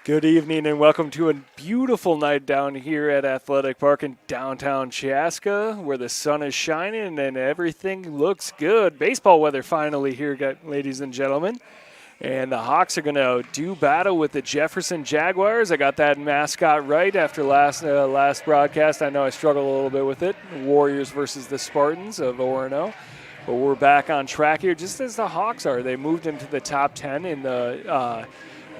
Good evening and welcome to a beautiful night down here at Athletic Park in downtown Chaska, where the sun is shining and everything looks good. Baseball weather finally here, ladies and gentlemen. And the Hawks are going to do battle with the Jefferson Jaguars. I got that mascot right after last broadcast. I know I struggled a little bit with it. Warriors versus the Spartans of Orono. But we're back on track here, just as the Hawks are. They moved into the top 10 in the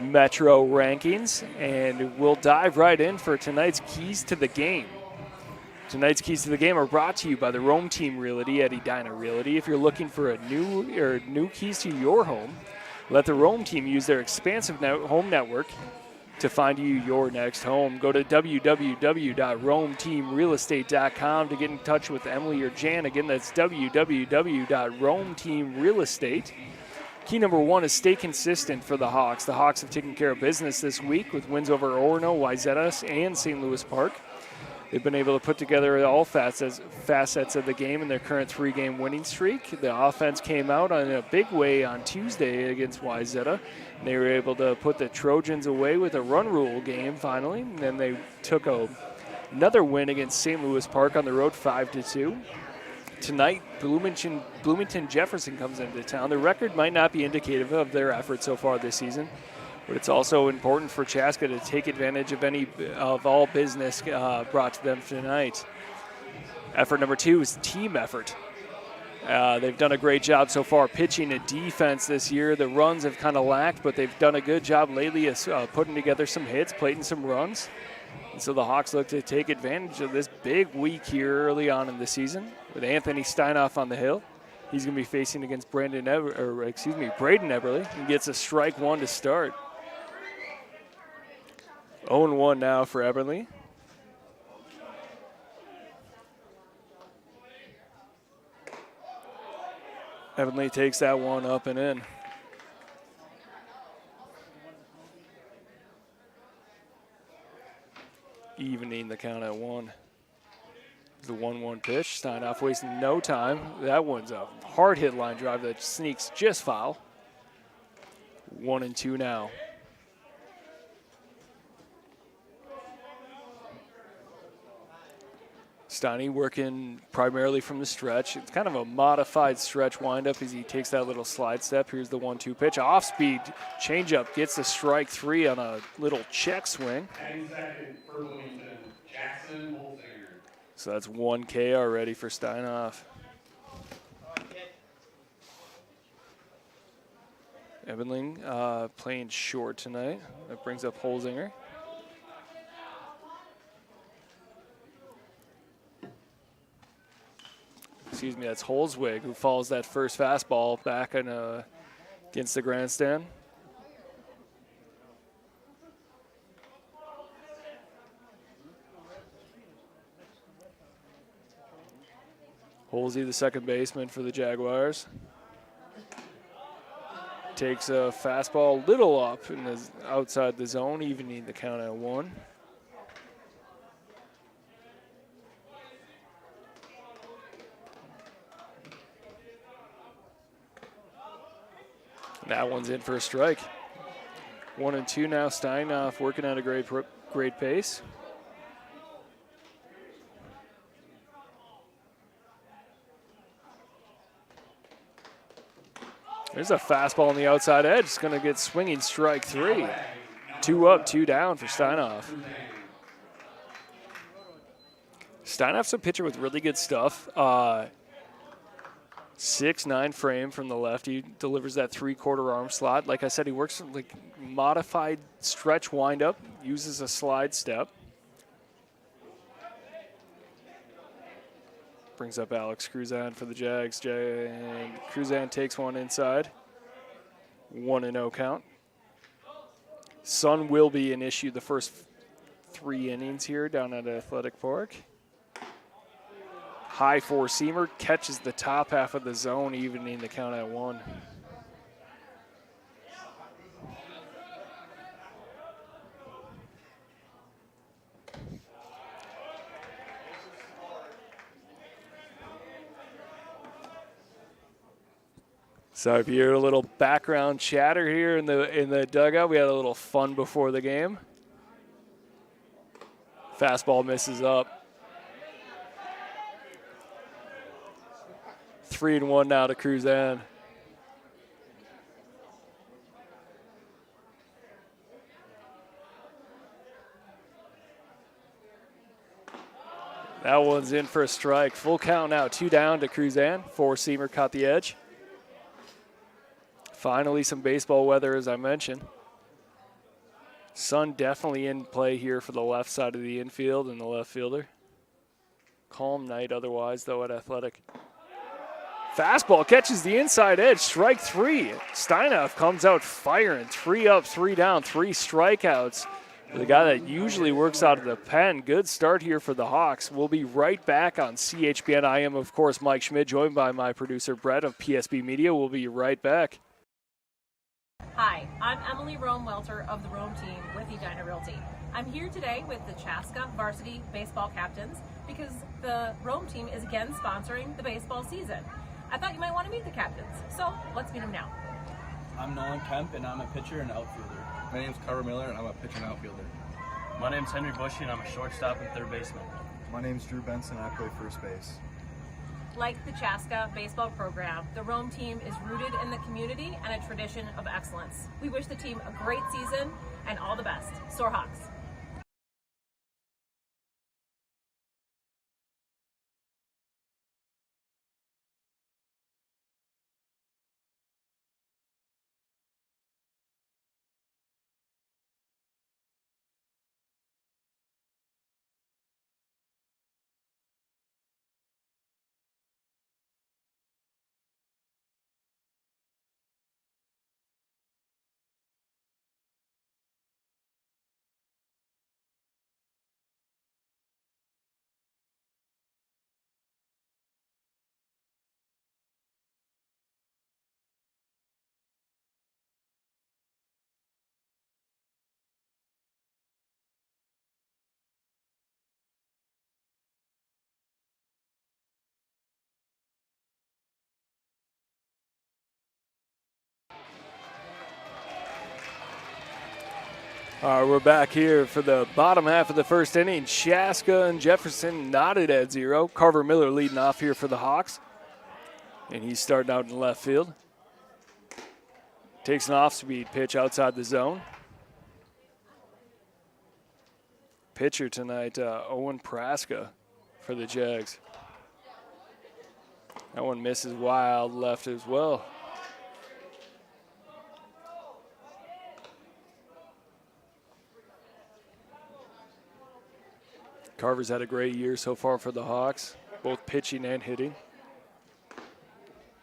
Metro rankings, and we'll dive right in for tonight's Keys to the Game. Tonight's Keys to the Game are brought to you by the Rome Team Realty at Edina Realty. If you're looking for a new keys to your home, let the Rome Team use their expansive home network to find you your next home. Go to www.rometeamrealestate.com to get in touch with Emily or Jan. Again, that's www.rometeamrealestate. Key number one is stay consistent for the Hawks. The Hawks have taken care of business this week with wins over Orono, Wayzata, and St. Louis Park. They've been able to put together all facets of the game in their current three-game winning streak. The offense came out in a big way on Tuesday against Wayzata. They were able to put the Trojans away with a run rule game finally. And then they took another win against St. Louis Park on the road 5-2. Tonight, Bloomington Jefferson comes into town. The record might not be indicative of their effort so far this season, but it's also important for Chaska to take advantage of all business brought to them tonight. Effort number two is team effort. They've done a great job so far pitching and defense this year. The runs have kind of lacked, but they've done a good job lately of putting together some hits, plating some runs. And so the Hawks look to take advantage of this big week here early on in the season with Anthony Steinoff on the hill. He's going to be facing against Braden Eberle. He gets a strike one to start. 0-1 now for Eberle. Eberle takes that one up and in. Evening the count at one. The 1-1 pitch. Steinoff wasting no time. That one's a hard hit line drive that sneaks just foul. 1-2 now. Steiny working primarily from the stretch. It's kind of a modified stretch windup as he takes that little slide step. Here's the 1-2 pitch. Off speed changeup gets a strike three on a little check swing. For Bloomington, so that's 1K already for Steinoff. Ebenling playing short tonight. That brings up Holzinger. Excuse me, that's Holzwig who follows that first fastball back against the grandstand. Holsey, the second baseman for the Jaguars. Takes a fastball a little up and outside the zone, evening the count at one. That one's in for a strike. 1-2 now. Steinoff working at a great pace. There's a fastball on the outside edge. It's going to get swinging strike three. 2 up, 2 down for Steinoff. Steinoff's a pitcher with really good stuff. 6'9" frame from the left. He delivers that 3/4 arm slot. Like I said, he works like modified stretch windup, uses a slide step. Brings up Alex Cruzan for the Jags. And Cruzan takes one inside. 1-0 count. Sun will be an issue the first 3 innings here down at Athletic Park. High four-seamer catches the top half of the zone, evening the count at 1. So if you hear a little background chatter here in the dugout, we had a little fun before the game. Fastball misses up. 3-1 now to Cruzan. That one's in for a strike. Full count now, 2 down to Cruzan. 4-seamer caught the edge. Finally some baseball weather, as I mentioned. Sun definitely in play here for the left side of the infield and the left fielder. Calm night otherwise, though, at Athletic. Fastball catches the inside edge, strike 3. Steinhoff comes out firing, 3 up, 3 down, 3 strikeouts. The guy that usually works out of the pen. Good start here for the Hawks. We'll be right back on CHBN. I am, of course, Mike Schmidt, joined by my producer, Brett of PSB Media. We'll be right back. Hi, I'm Emily Rome-Welter of the Rome team with Edina Realty. I'm here today with the Chaska varsity baseball captains because the Rome team is again sponsoring the baseball season. I thought you might want to meet the captains, so let's meet them now. I'm Nolan Kemp, and I'm a pitcher and outfielder. My name's Carver Miller, and I'm a pitcher and outfielder. My name's Henry Bushy, and I'm a shortstop and third baseman. My name's Drew Benson, and I play first base. Like the Chaska baseball program, the Rome team is rooted in the community and a tradition of excellence. We wish the team a great season and all the best. Soar Hawks. All right, we're back here for the bottom half of the first inning. Chaska and Jefferson knotted at 0. Carver Miller leading off here for the Hawks. And he's starting out in left field. Takes an off-speed pitch outside the zone. Pitcher tonight, Owen Praska for the Jags. That one misses wild left as well. Carver's had a great year so far for the Hawks, both pitching and hitting.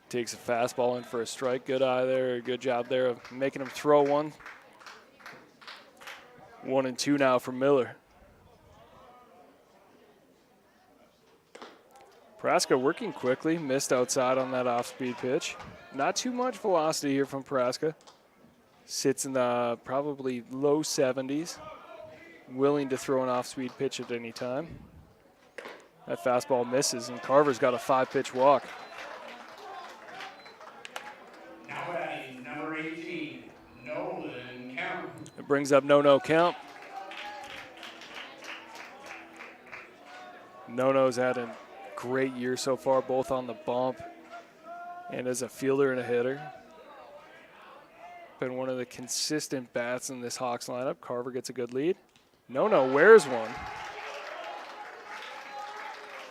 Takes a fastball in for a strike. Good eye there, good job there of making him throw one. 1-2 now for Miller. Praska working quickly, missed outside on that off-speed pitch. Not too much velocity here from Praska. Sits in the probably low 70s. Willing to throw an off-speed pitch at any time. That fastball misses, and Carver's got a 5-pitch walk. Now batting, number 18, Nolan Kemp. It brings up No Kemp. No's had a great year so far, both on the bump and as a fielder and a hitter. Been one of the consistent bats in this Hawks lineup. Carver gets a good lead. No wears one.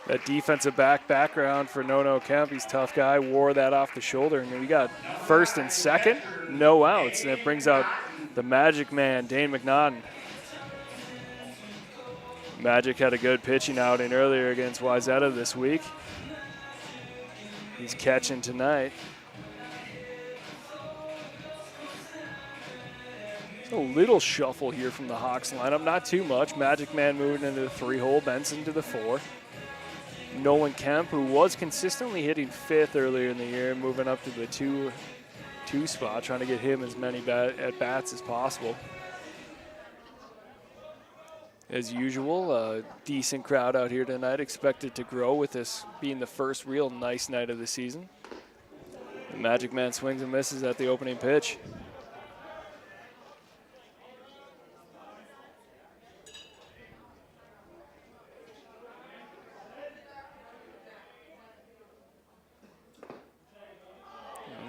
That defensive background for No Kemp. He's a tough guy. Wore that off the shoulder. And we got first and second, no outs. And it brings out the Magic Man, Dane McNaughton. Magic had a good pitching outing earlier against Wayzata this week. He's catching tonight. A little shuffle here from the Hawks lineup, not too much. Magic Man moving into the 3-hole, Benson to the 4. Nolan Kemp, who was consistently hitting 5th earlier in the year, moving up to the 2 spot, trying to get him as many at-bats as possible. As usual, a decent crowd out here tonight, expected to grow with this being the first real nice night of the season. The Magic Man swings and misses at the opening pitch.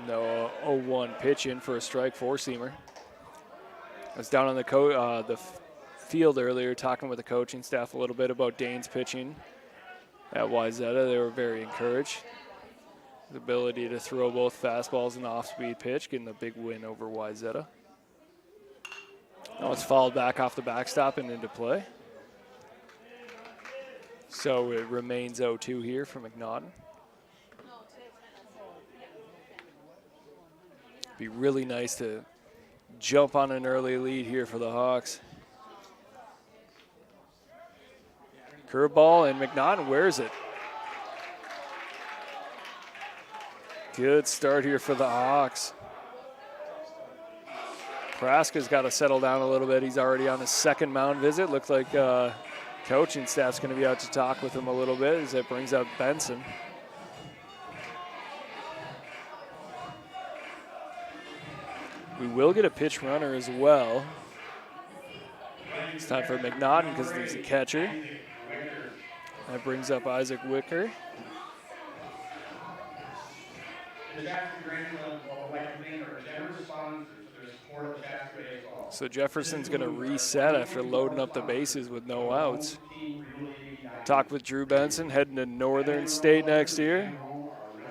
No 0-1 pitch in for a strike, four-seamer. I was down on the field earlier talking with the coaching staff a little bit about Dane's pitching at Wayzata. They were very encouraged. His ability to throw both fastballs and off-speed pitch, getting a big win over Wayzata. Now it's fouled back off the backstop and into play. So it remains 0-2 here for McNaughton. Be really nice to jump on an early lead here for the Hawks. Curveball, and McNaughton wears it. Good start here for the Hawks. Praska's got to settle down a little bit. He's already on his second mound visit. Looks like coaching staff's going to be out to talk with him a little bit as it brings up Benson. We will get a pitch runner as well. It's time for McNaughton because he's a catcher. That brings up Isaac Wicker. So Jefferson's going to reset after loading up the bases with no outs. Talked with Drew Benson, heading to Northern State next year.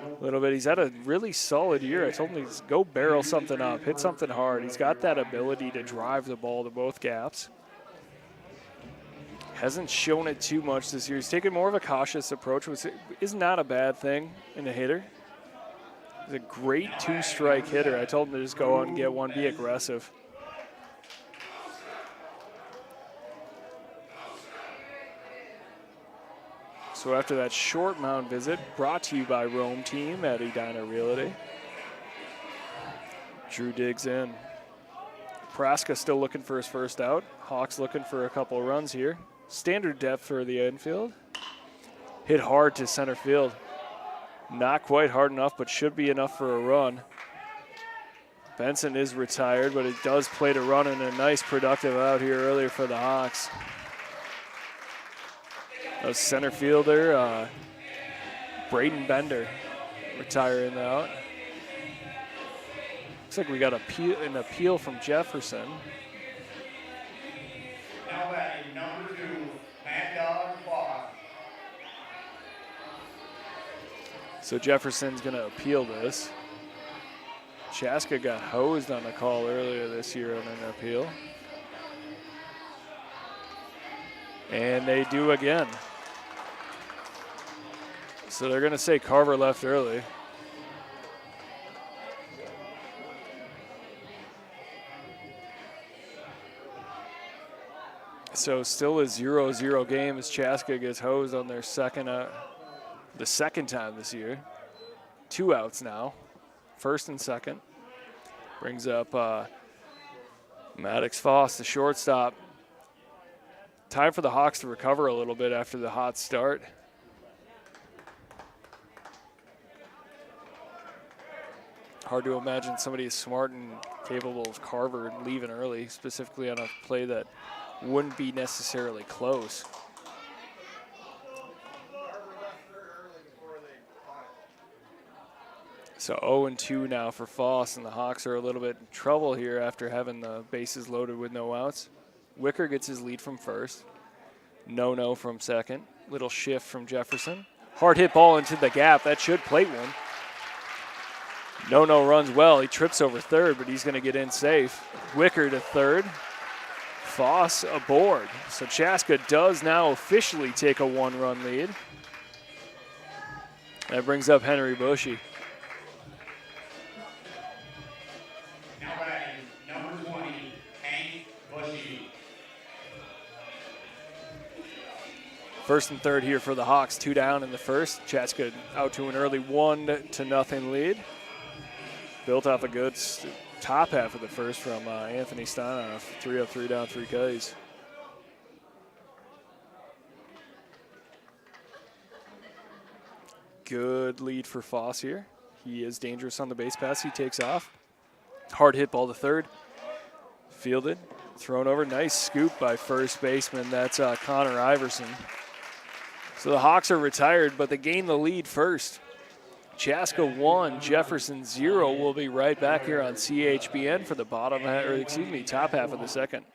A little bit. He's had a really solid year. I told him to go barrel something up, hit something hard. He's got that ability to drive the ball to both gaps. Hasn't shown it too much this year. He's taken more of a cautious approach, which is not a bad thing in a hitter. He's a great two-strike hitter. I told him to just go out and get one, be aggressive. So after that short mound visit, brought to you by Rome Team at Edina Realty. Drew digs in. Praska still looking for his first out. Hawks looking for a couple runs here. Standard depth for the infield. Hit hard to center field. Not quite hard enough, but should be enough for a run. Benson is retired, but it does play to run in a nice productive out here earlier for the Hawks. A center fielder, Braden Bender, retiring out. Looks like we got an appeal from Jefferson. Now batting number 2, Mad Dog Fox. So Jefferson's going to appeal this. Chaska got hosed on a call earlier this year on an appeal. And they do again. So they're going to say Carver left early. So still a 0-0 game as Chaska gets hosed on their the second time this year. 2 outs now, first and second. Brings up Maddox Foss, the shortstop. Time for the Hawks to recover a little bit after the hot start. Hard to imagine somebody as smart and capable of Carver leaving early, specifically on a play that wouldn't be necessarily close. So 0-2 now for Foss, and the Hawks are a little bit in trouble here after having the bases loaded with no outs. Wicker gets his lead from first. No from second. Little shift from Jefferson. Hard hit ball into the gap. That should plate one. No runs well. He trips over third, but he's going to get in safe. Wicker to third. Foss aboard. So Chaska does now officially take a 1-run lead. That brings up Henry Bushy. Now batting number 20, Hank Bushy. First and third here for the Hawks. 2 down in the first. Chaska out to an early 1-0 lead. Built off a good top half of the first from Anthony Steinoff. 3 up, 3 down, 3 Ks. Good lead for Foss here. He is dangerous on the base pass. He takes off. Hard hit ball to third. Fielded. Thrown over. Nice scoop by first baseman. That's Connor Iverson. So the Hawks are retired, but they gain the lead first. Chaska 1, Jefferson 0. We'll be right back here on CHBN for the top half of the second.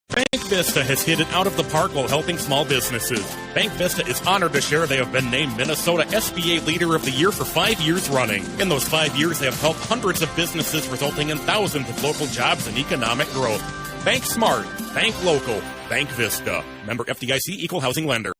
Bank Vista has hit it out of the park while helping small businesses. Bank Vista is honored to share they have been named Minnesota SBA Leader of the Year for 5 years running. In those 5 years, they have helped hundreds of businesses, resulting in thousands of local jobs and economic growth. Bank smart, bank local, Bank Vista. Member FDIC, Equal Housing Lender.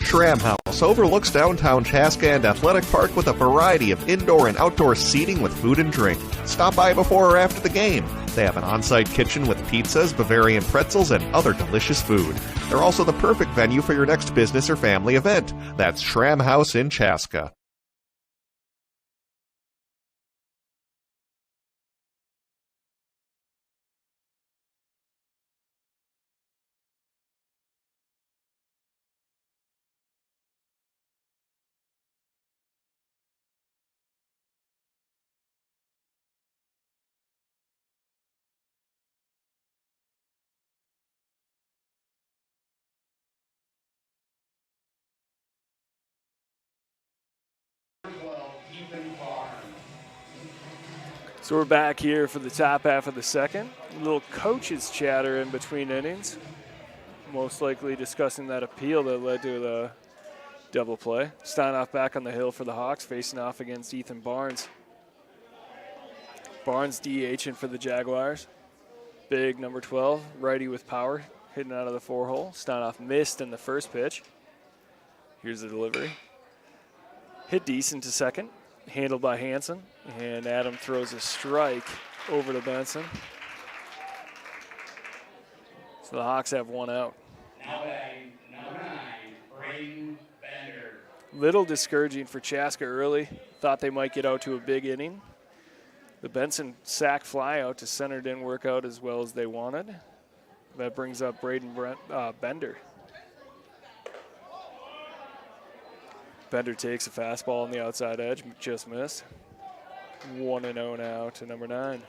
Schramm House overlooks downtown Chaska and Athletic Park with a variety of indoor and outdoor seating with food and drink. Stop by before or after the game. They have an on-site kitchen with pizzas, Bavarian pretzels, and other delicious food. They're also the perfect venue for your next business or family event. That's Schramm House in Chaska. So we're back here for the top half of the second. A little coaches chatter in between innings. Most likely discussing that appeal that led to the double play. Steinoff back on the hill for the Hawks, facing off against Ethan Barnes. Barnes DHing for the Jaguars. Big number 12, righty with power, hitting out of the 4-hole. Steinoff missed in the first pitch. Here's the delivery. Hit decent to second. Handled by Hansen, and Adam throws a strike over to Benson. So the Hawks have one out. Now batting number 9, Braden Bender. Little discouraging for Chaska early. Thought they might get out to a big inning. The Benson sac fly out to center didn't work out as well as they wanted. That brings up Braden Bender. Bender takes a fastball on the outside edge, just missed. 1-0 now to number 9.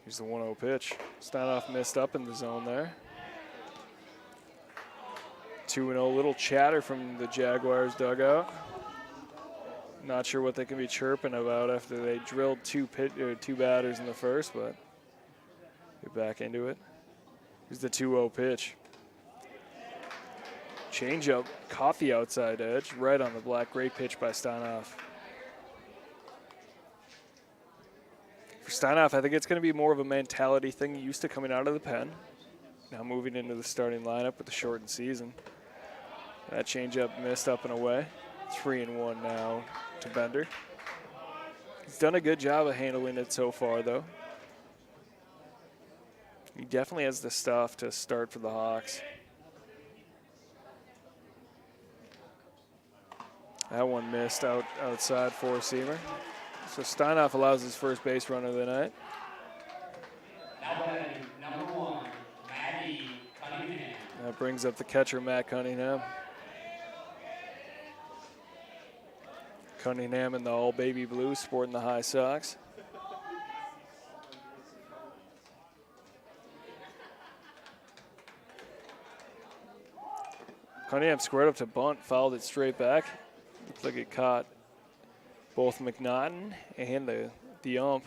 Here's the 1-0 pitch. Steinoff missed up in the zone there. 2-0, little chatter from the Jaguars dugout. Not sure what they can be chirping about after they drilled two batters in the first, but get back into it. Here's the 2-0 pitch. Changeup caught the outside edge, right on the black. Great pitch by Steinoff. For Steinoff, I think it's going to be more of a mentality thing. Used to coming out of the pen. Now moving into the starting lineup with the shortened season. That changeup missed up and away. 3-1 now to Bender. He's done a good job of handling it so far, though. He definitely has the stuff to start for the Hawks. That one missed outside four-seamer. So Steinoff allows his first base runner of the night. Now batting number 1, Matty Cunningham. That brings up the catcher, Matt Cunningham. Cunningham in the all-baby blue, sporting the high socks. Cunningham squared up to bunt, fouled it straight back. Looks like it caught both McNaughton and the ump.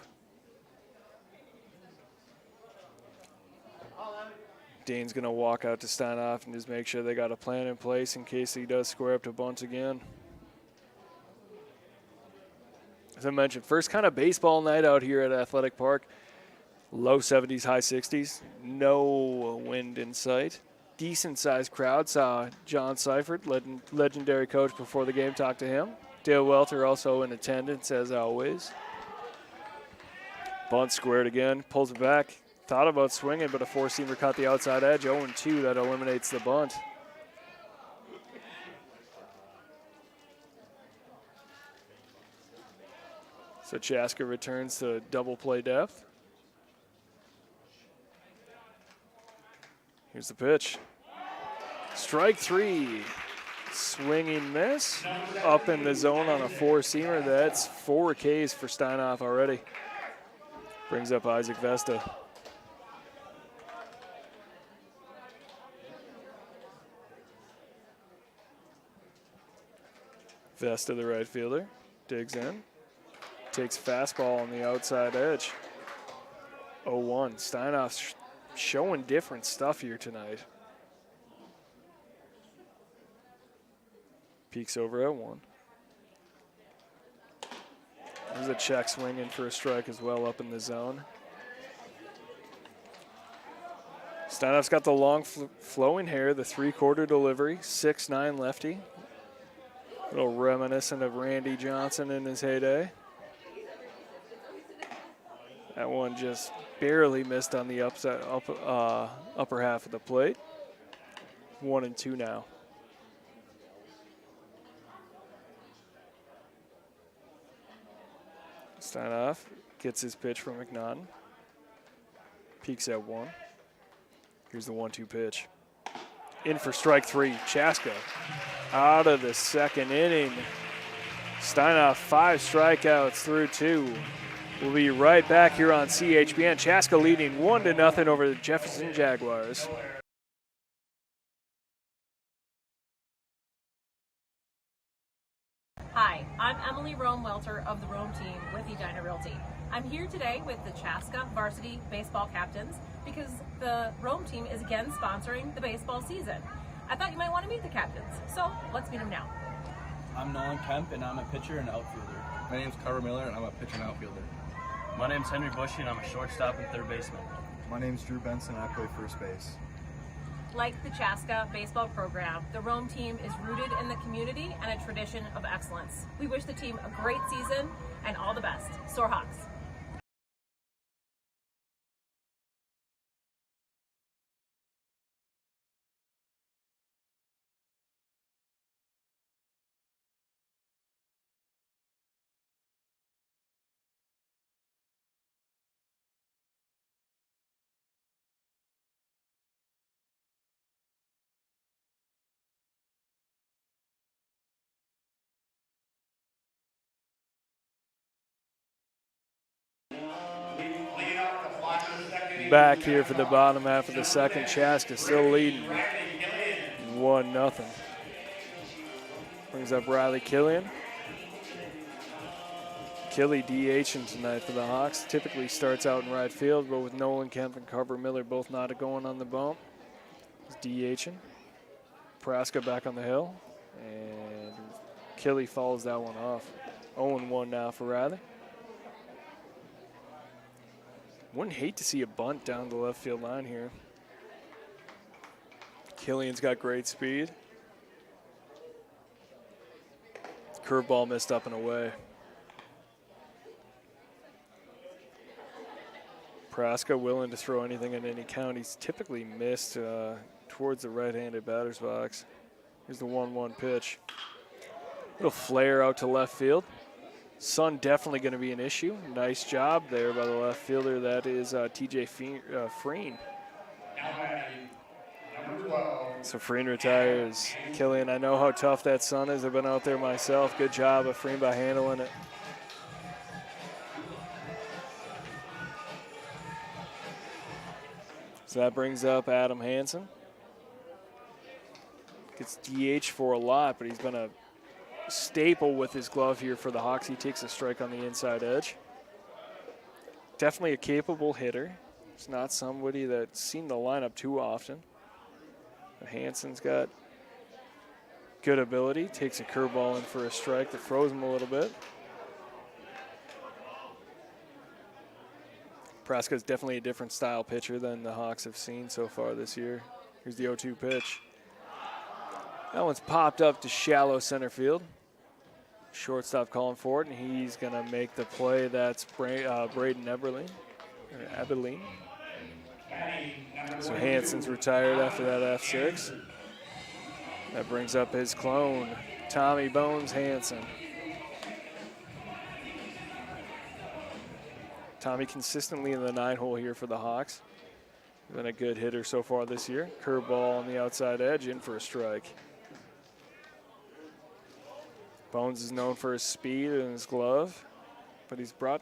Dane's going to walk out to Steinoff and just make sure they got a plan in place in case he does square up to bunt again. As I mentioned, first kind of baseball night out here at Athletic Park. Low 70s, high 60s. No wind in sight. Decent-sized crowd. Saw John Seifert, legendary coach before the game, talk to him. Dale Welter also in attendance, as always. Bunt squared again, pulls it back. Thought about swinging, but a four-seamer caught the outside edge. 0-2, that eliminates the bunt. So Chaska returns to double play depth. Here's the pitch. Strike 3. Swinging miss. Up in the zone on a four-seamer. That's 4 Ks for Steinhoff already. Brings up Isaac Vesta. Vesta, the right fielder, digs in. Takes fastball on the outside edge. 0-1. Steinhoff's showing different stuff here tonight. Peeks over at 1. There's a check swinging for a strike as well up in the zone. Steinhoff's got the long flowing hair, the 3/4 delivery, 6'9" lefty. A little reminiscent of Randy Johnson in his heyday. That one just barely missed on the upper half of the plate. 1-2 now. Steinhoff gets his pitch from McNaughton. Peeks at 1. Here's the 1-2 pitch. In for strike 3. Chaska out of the second inning. Steinhoff 5 strikeouts through 2. We'll be right back here on CHBN. Chaska leading 1-0 over the Jefferson Jaguars. Hi, I'm Emily Rome-Welter of the Rome team with Edina Realty. I'm here today with the Chaska varsity baseball captains because the Rome team is again sponsoring the baseball season. I thought you might want to meet the captains, so let's meet them now. I'm Nolan Kemp, and I'm a pitcher and outfielder. My name's Carver Miller, and I'm a pitcher and outfielder. My name's Henry Bushy, and I'm a shortstop and third baseman. My name's Drew Benson, and I play first base. Like the Chaska baseball program, the Rome team is rooted in the community and a tradition of excellence. We wish the team a great season and all the best. Soar Hawks. Back here for the bottom half of the second. Chaska still leading 1-0. Brings up Riley Killian. Killy DHing tonight for the Hawks. Typically starts out in right field, but with Nolan Kemp and Carver Miller both not going on the bump, he's DHing. Praska back on the hill, and Killy follows that one off. 0-1 now for Riley. Wouldn't hate to see a bunt down the left field line here. Killian's got great speed. Curveball missed up and away. Praska willing to throw anything in any count. He's typically missed towards the right-handed batter's box. Here's the 1-1 pitch. Little flare out to left field. Sun definitely going to be an issue. Nice job there by the left fielder. That is TJ Freen. So Freen retires. Killian, I know how tough that sun is. I've been out there myself. Good job of Freen by handling it. So that brings up Adam Hansen. Gets DH for a lot, but he's been a staple with his glove here for the Hawks. He takes a strike on the inside edge. Definitely a capable hitter. It's not somebody that's seen the lineup too often. But Hansen's got good ability. Takes a curveball in for a strike that froze him a little bit. Praska's definitely a different style pitcher than the Hawks have seen so far this year. Here's the 0-2 pitch. That one's popped up to shallow center field. Shortstop calling for it, and he's going to make the play. That's Braden Eberling. So Hansen's retired after that F6. That brings up his clone, Tommy Bones Hansen. Tommy consistently in the 9-hole here for the Hawks. Been a good hitter so far this year. Curveball on the outside edge, in for a strike. Bones is known for his speed and his glove, but he's brought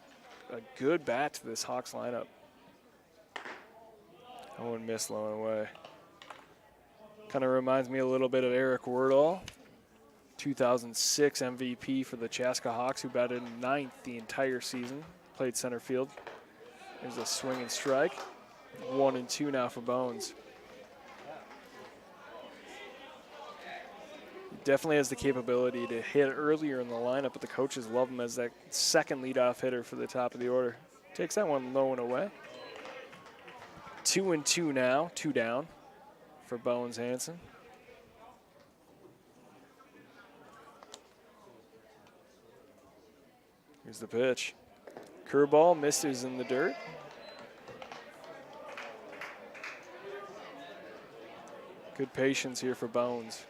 a good bat to this Hawks lineup. I wouldn't miss low and away. Kind of reminds me a little bit of Eric Wordall, 2006 MVP for the Chaska Hawks, who batted 9th the entire season, played center field. There's a swing and strike. 1-2 now for Bones. He definitely has the capability to hit earlier in the lineup, but the coaches love him as that second leadoff hitter for the top of the order. Takes that one low and away. 2-2 now, 2 down for Bones Hansen. Here's the pitch. Curveball misses in the dirt. Good patience here for Bones.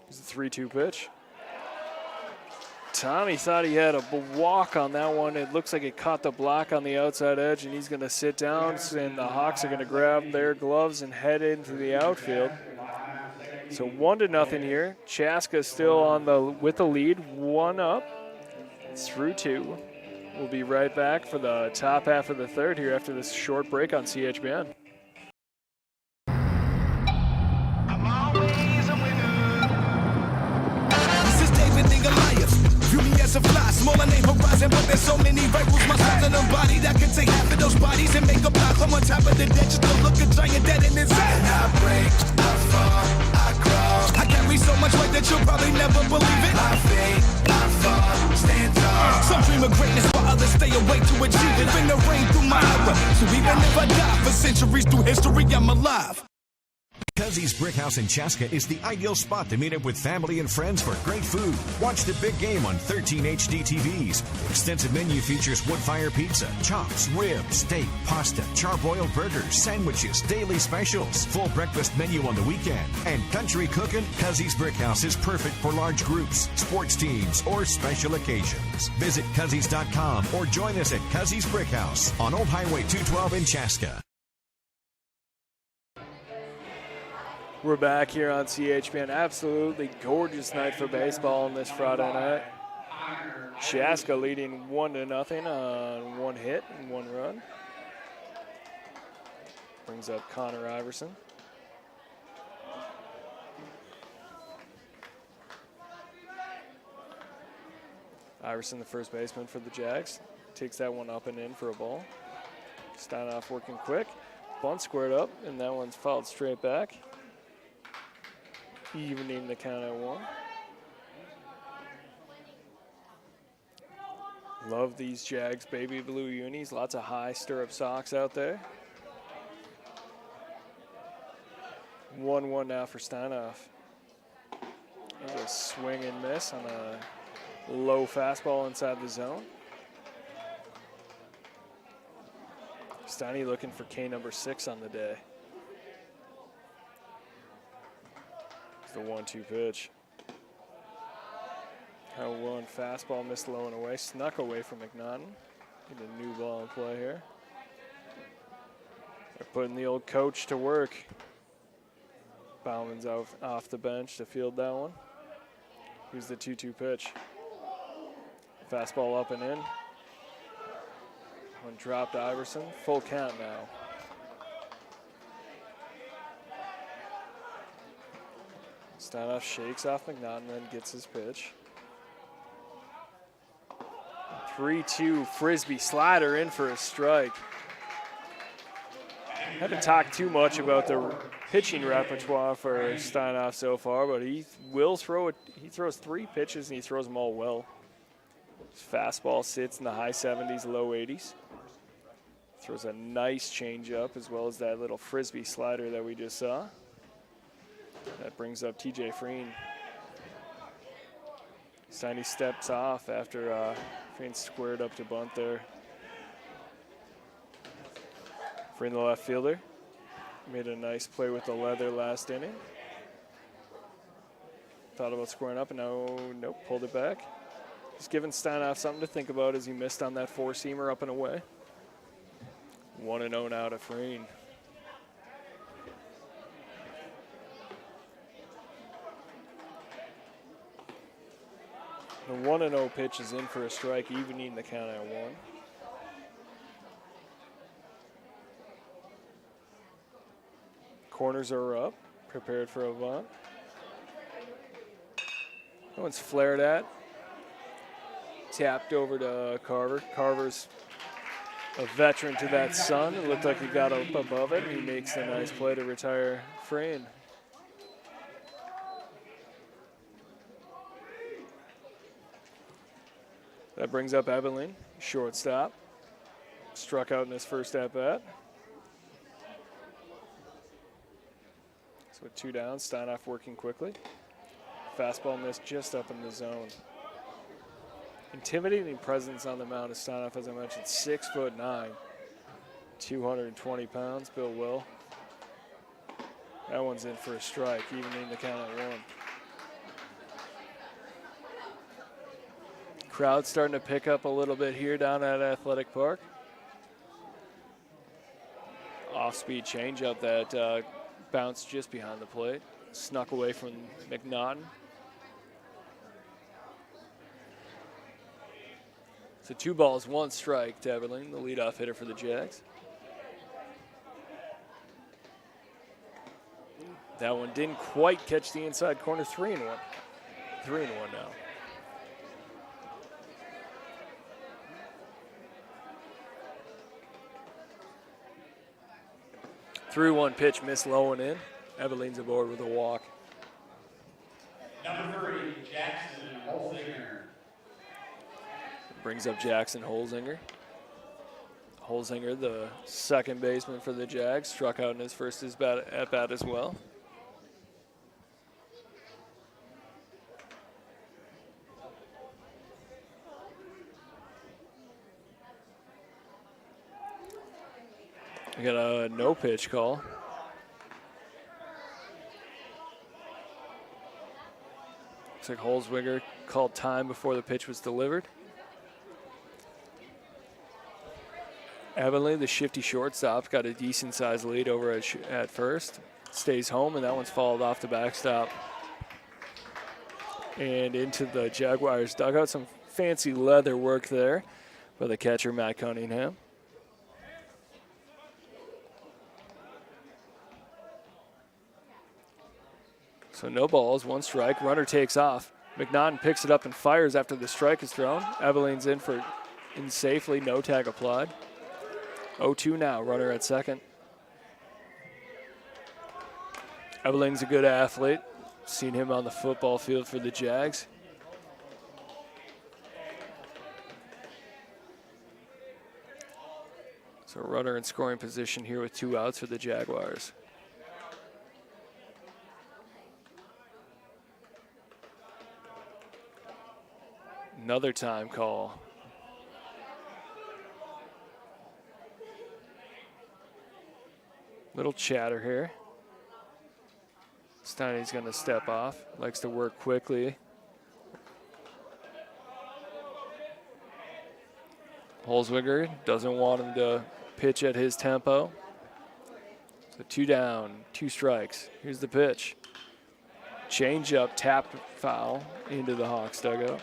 Here's the 3-2 pitch. Tommy thought he had a walk on that one. It looks like it caught the block on the outside edge, and he's going to sit down, and the Hawks are going to grab their gloves and head into the outfield. So 1-0 here. Chaska still with the lead, 1 up through 2. We'll be right back for the top half of the third here after this short break on CHBN. As a fly, smaller name horizon, but there's so many rifles my size in the body that could take half of those bodies and make a block. I'm on top of the deck, just to look a giant dead in his head. And I break, I fall, I crawl. I carry so much weight that you'll probably never believe it. I fade, I fall, stand tall. Some dream of greatness while others stay awake to achieve it. Been the rain through my hour, so even if I die for centuries through history, I'm alive. Cuzzy's Brick House in Chaska is the ideal spot to meet up with family and friends for great food. Watch the big game on 13 HD TVs. Extensive menu features wood fire pizza, chops, ribs, steak, pasta, charbroiled burgers, sandwiches, daily specials, full breakfast menu on the weekend. And country cooking, Cuzzy's Brick House is perfect for large groups, sports teams, or special occasions. Visit Cuzzies.com or join us at Cuzzy's Brick House on Old Highway 212 in Chaska. We're back here on CHBN. Absolutely gorgeous night for baseball on this Friday night. Chaska leading 1-0 on 1 hit and 1 run. Brings up Connor Iverson. Iverson, the first baseman for the Jags, takes that one up and in for a ball. Steinoff working quick. Bunt squared up, and that one's fouled straight back. Evening the count at 1. Love these Jags baby blue unis. Lots of high stirrup socks out there. 1-1 now for Steinoff. There's a swing and miss on a low fastball inside the zone. Steiny looking for K number 6 on the day. The 1-2 pitch. How 1 fastball missed low and away. Snuck away from McNaughton. Get a new ball in play here. They're putting the old coach to work. Bauman's out off the bench to field that one. Here's the 2-2 pitch. Fastball up and in. One dropped Iverson. Full count now. Steinoff shakes off McNaughton, then gets his pitch. 3-2 frisbee slider in for a strike. Haven't talked too much about the pitching repertoire for Steinoff so far, but he will throw it. He throws 3 pitches and he throws them all well. His fastball sits in the high 70s, low 80s. Throws a nice changeup as well as that little frisbee slider that we just saw. That brings up TJ Freen. Steiny steps off after Freen squared up to bunt there. Freen, the left fielder, made a nice play with the leather last inning. Thought about squaring up and now, nope, pulled it back. Just giving Steinoff something to think about as he missed on that four-seamer up and away. 1-0 now to Freen. The 1-0 pitch is in for a strike, evening the count at 1. Corners are up, prepared for Avant. That one's flared at. Tapped over to Carver. Carver's a veteran to that sun. It looked like he got up above it. He makes a nice play to retire Freen. That brings up Ebeling, shortstop. Struck out in his first at-bat. So with 2 down, Steinoff working quickly. Fastball missed just up in the zone. Intimidating presence on the mound is Steinoff, as I mentioned, 6'9", 220 pounds, Bill Will. That one's in for a strike, evening the count at 1. Crowd starting to pick up a little bit here down at Athletic Park. Off-speed changeup that bounced just behind the plate. Snuck away from McNaughton. So 2 balls, 1 strike to Eberling, the leadoff hitter for the Jags. That one didn't quite catch the inside corner. 3-1. 3-1 now. 3-1 pitch, missed low and in. Evelyn's aboard with a walk. Number 3, Jackson Holzinger. Brings up Jackson Holzinger. Holzinger, the second baseman for the Jags, struck out in his first at-bat as well. We got a no-pitch call. Looks like Holzinger called time before the pitch was delivered. Avonlea, the shifty shortstop, got a decent-sized lead over at first. Stays home, and that one's fouled off the backstop. And into the Jaguars' dugout. Some fancy leather work there by the catcher, Matt Cunningham. So no balls, 1 strike. Runner takes off. McNaughton picks it up and fires after the strike is thrown. Evelyn's in safely, no tag applied. 0-2 now, runner at second. Evelyn's a good athlete. Seen him on the football field for the Jags. So runner in scoring position here with 2 outs for the Jaguars. Another time call. Little chatter here. Steiny's going to step off. Likes to work quickly. Holzwinger doesn't want him to pitch at his tempo. So 2 down, 2 strikes. Here's the pitch. Change up, tap foul into the Hawks dugout.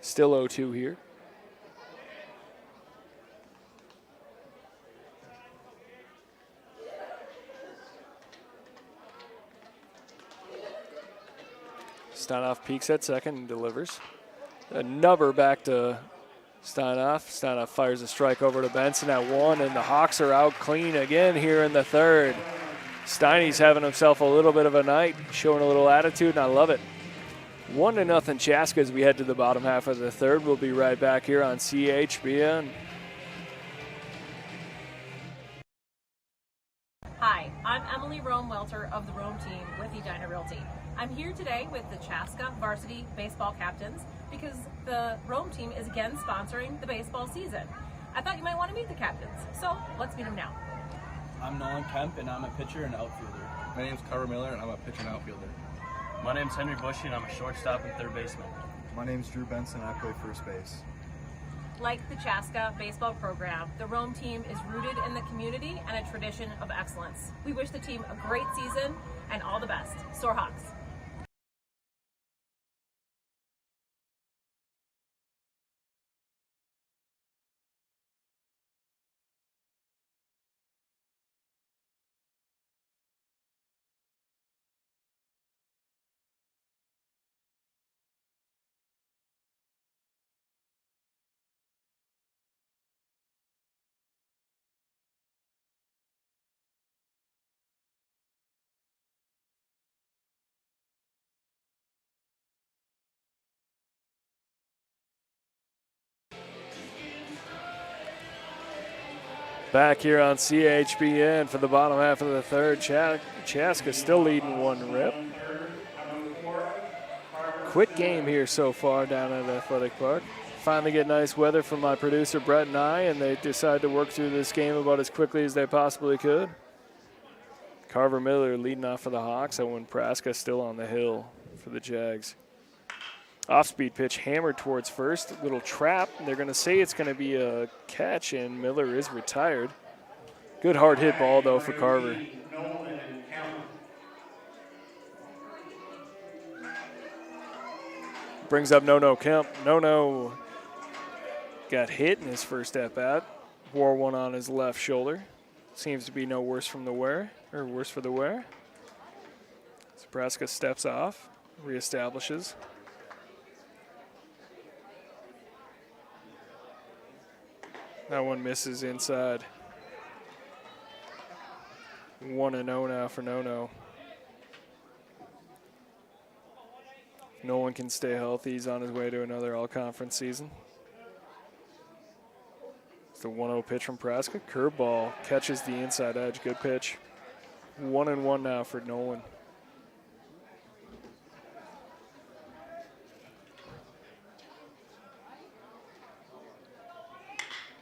Still 0-2 here. Steinoff peeks at second and delivers. A nubber back to Steinoff. Steinoff fires a strike over to Benson at 1, and the Hawks are out clean again here in the third. Steiny's having himself a little bit of a night, showing a little attitude, and I love it. 1-0 Chaska as we head to the bottom half of the third. We'll be right back here on CHBN. Hi, I'm Emily Rome-Welter of the Rome team with Edina Realty. I'm here today with the Chaska varsity baseball captains because the Rome team is again sponsoring the baseball season. I thought you might want to meet the captains, so let's meet them now. I'm Nolan Kemp, and I'm a pitcher and outfielder. My name's Carver Miller, and I'm a pitcher and outfielder. My name's Henry Bushy, and I'm a shortstop and third baseman. My name's Drew Benson, and I play first base. Like the Chaska baseball program, the Rome team is rooted in the community and a tradition of excellence. We wish the team a great season and all the best. Soar Hawks! Back here on CHBN for the bottom half of the third. Chaska still leading 1-rip. Quick game here so far down at Athletic Park. Finally get nice weather from my producer Brett and I, and they decide to work through this game about as quickly as they possibly could. Carver Miller leading off for the Hawks, and Praska still on the hill for the Jags. Off-speed pitch hammered towards first, little trap. They're going to say it's going to be a catch, and Miller is retired. Good hard hit ball, though, for Carver. Brings up No Kemp. No got hit in his first at-bat. Wore one on his left shoulder. Seems to be no worse from the wear, or worse for the wear. Praska steps off, reestablishes. That one misses inside. 1-0 now for No. No one can stay healthy. He's on his way to another all-conference season. It's the 1-0 pitch from Praska. Curveball catches the inside edge. Good pitch. 1-1 now for Nolan.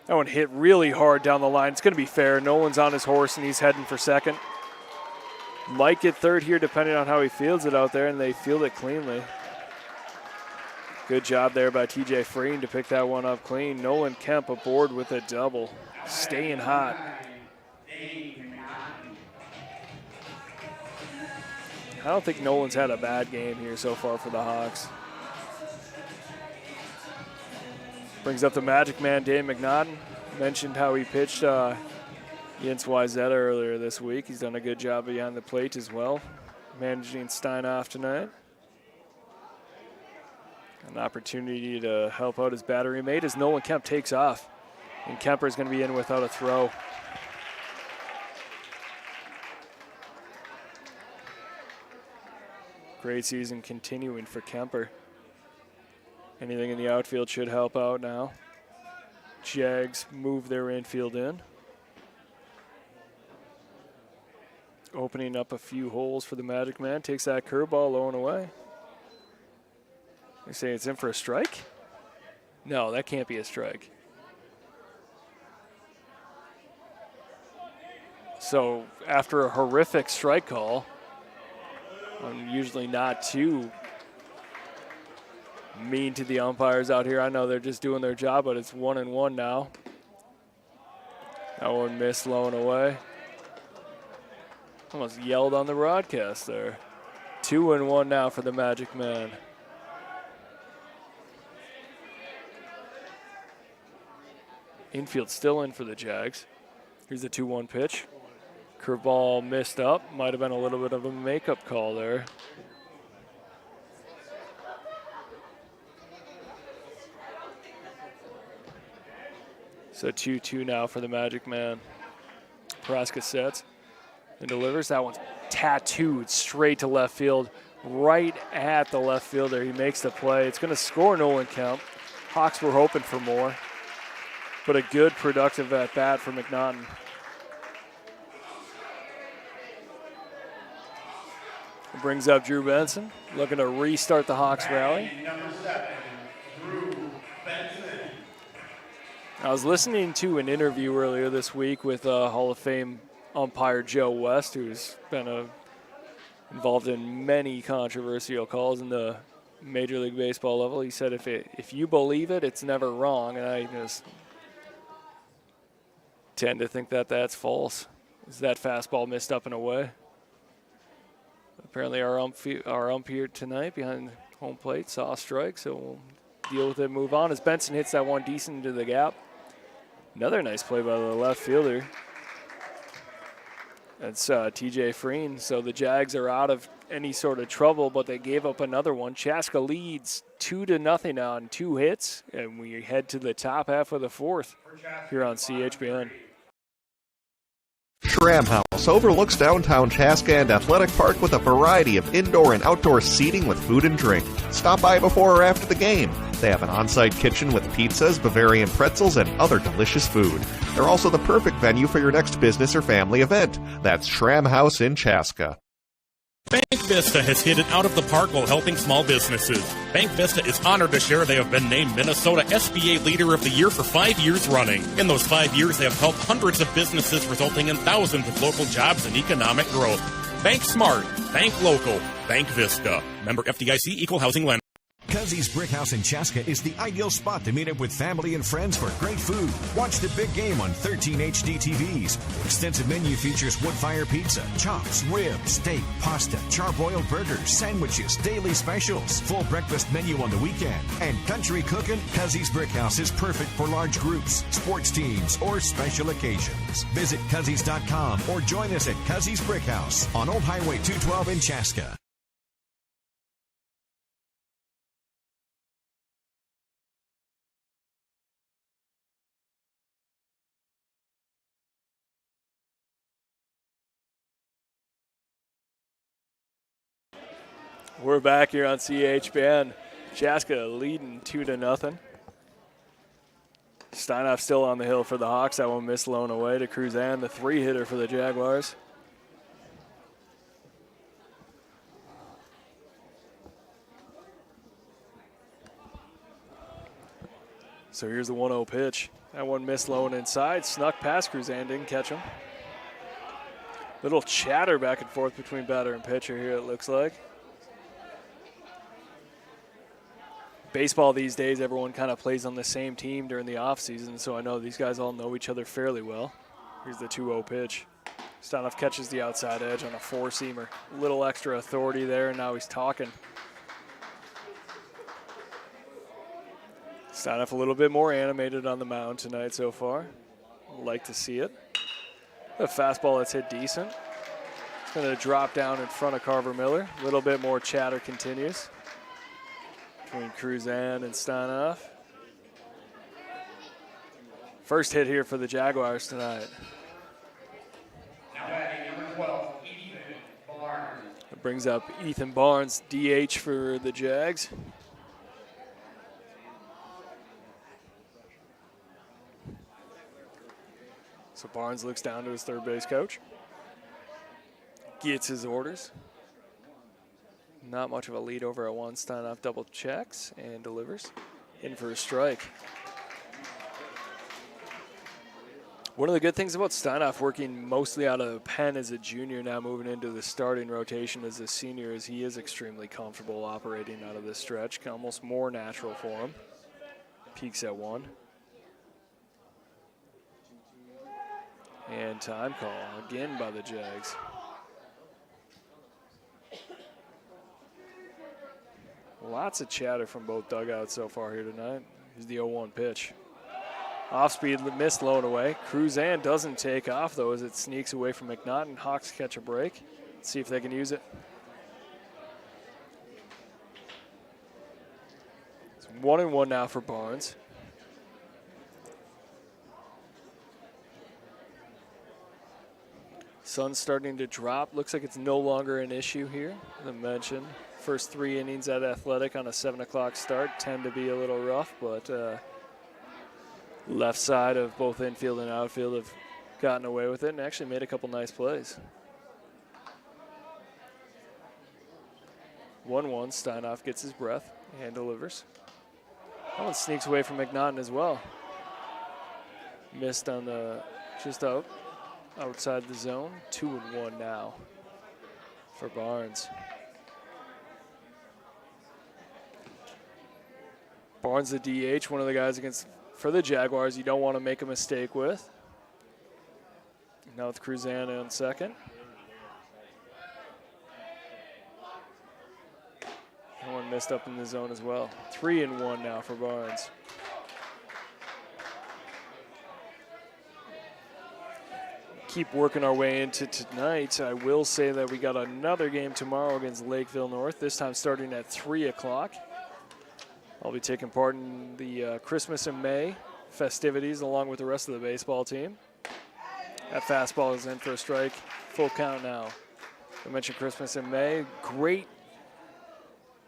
That one hit really hard down the line. It's going to be fair. Nolan's on his horse, and he's heading for second. Might get third here depending on how he fields it out there, and they field it cleanly. Good job there by TJ Freen to pick that one up clean. Nolan Kemp aboard with a double. Staying hot. I don't think Nolan's had a bad game here so far for the Hawks. Brings up the Magic Man, Dave McNaughton. Mentioned how he pitched against Wyzetta earlier this week. He's done a good job behind the plate as well. Managing Stein off tonight. An opportunity to help out his battery mate as Nolan Kemp takes off. And Kemper's going to be in without a throw. Great season continuing for Kemper. Anything in the outfield should help out now. Jags move their infield in. Opening up a few holes for the Magic Man. Takes that curveball low and away. They say it's in for a strike? No, that can't be a strike. So after a horrific strike call, I'm usually not too mean to the umpires out here. I know they're just doing their job, but it's 1-1 now. That one missed low and away. Almost yelled on the broadcast there. 2-1 now for the Magic Man. Infield still in for the Jags. Here's the 2-1 pitch. Curveball missed up. Might have been a little bit of a makeup call there. So 2-2 now for the Magic Man. Praska sets and delivers. That one's tattooed straight to left field, right at the left fielder. He makes the play. It's going to score Nolan Kemp. Hawks were hoping for more, but a good productive at bat for McNaughton. It brings up Drew Benson, looking to restart the Hawks rally. Number 7, Drew Benson. I was listening to an interview earlier this week with Hall of Fame umpire Joe West, who's been a involved in many controversial calls in the Major League Baseball level. He said if you believe it, it's never wrong, and I just tend to think that that's false. Is that fastball missed up and away? Apparently our ump here tonight behind home plate saw a strike, so we'll deal with it and move on as Benson hits that one decent into the gap. Another nice play by the left fielder. That's TJ Freen. So the Jags are out of any sort of trouble, but they gave up another one. Chaska leads 2-0 on 2 hits, and we head to the top half of the fourth here on CHBN. Schramm House overlooks downtown Chaska and Athletic Park with a variety of indoor and outdoor seating with food and drink. Stop by before or after the game. They have an on-site kitchen with pizzas, Bavarian pretzels, and other delicious food. They're also the perfect venue for your next business or family event. That's Schramm House in Chaska. Bank Vista has hit it out of the park while helping small businesses. Bank Vista is honored to share they have been named Minnesota SBA Leader of the Year for 5 years running. In those 5 years, they have helped hundreds of businesses, resulting in thousands of local jobs and economic growth. Bank smart, bank local, Bank Vista. Member FDIC, Equal Housing Lender. Cuzzy's Brick House in Chaska is the ideal spot to meet up with family and friends for great food. Watch the big game on 13 HD TVs. Extensive menu features wood fire pizza, chops, ribs, steak, pasta, charbroiled burgers, sandwiches, daily specials, full breakfast menu on the weekend, and country cooking. Cuzzy's Brick House is perfect for large groups, sports teams, or special occasions. Visit Cuzzies.com or join us at Cuzzy's Brick House on Old Highway 212 in Chaska. We're back here on CHBN. Chaska leading 2-0. Steinhoff still on the hill for the Hawks. That one missed low and away to Cruzan, the 3-hitter for the Jaguars. So here's the 1-0 pitch. That one missed low and inside. Snuck past Cruzan, didn't catch him. Little chatter back and forth between batter and pitcher here, it looks like. Baseball these days, everyone kind of plays on the same team during the offseason, so I know these guys all know each other fairly well. Here's the 2-0 pitch. Steinhoff catches the outside edge on a 4-seamer. A little extra authority there, and now he's talking. Steinhoff a little bit more animated on the mound tonight so far. Like to see it. A fastball that's hit decent. It's going to drop down in front of Carver Miller. A little bit more chatter continues between Cruzan and Steinhoff. First hit here for the Jaguars tonight. Now batting number 12, Ethan Barnes. That brings up Ethan Barnes, DH for the Jags. So Barnes looks down to his third base coach. Gets his orders. Not much of a lead over at one. Steinhoff double checks and delivers. In for a strike. One of the good things about Steinhoff working mostly out of the pen as a junior, now moving into the starting rotation as a senior, is he is extremely comfortable operating out of this stretch. Almost more natural for him. Peaks at one. And time call again by the Jags. Lots of chatter from both dugouts so far here tonight. Here's the 0-1 pitch. Off speed, missed low and away. Cruzan doesn't take off though as it sneaks away from McNaughton. Hawks catch a break. Let's see if they can use it. It's 1-1 now for Barnes. Sun's starting to drop. Looks like it's no longer an issue here. As I mentioned, first 3 innings at Athletic on a 7 o'clock start tend to be a little rough, but left side of both infield and outfield have gotten away with it and actually made a couple nice plays. 1-1, Steinhoff gets his breath and delivers. That one sneaks away from McNaughton as well. Missed on the, just outside the zone. 2-1 now for Barnes. Barnes, the DH, one of the guys for the Jaguars you don't want to make a mistake with. Now with Cruzan on second. That one missed up in the zone as well. 3-1 now for Barnes. Keep working our way into tonight. I will say that we got another game tomorrow against Lakeville North, this time starting at 3 o'clock. I'll be taking part in the Christmas in May festivities along with the rest of the baseball team. That fastball is in for a strike. Full count now. I mentioned Christmas in May.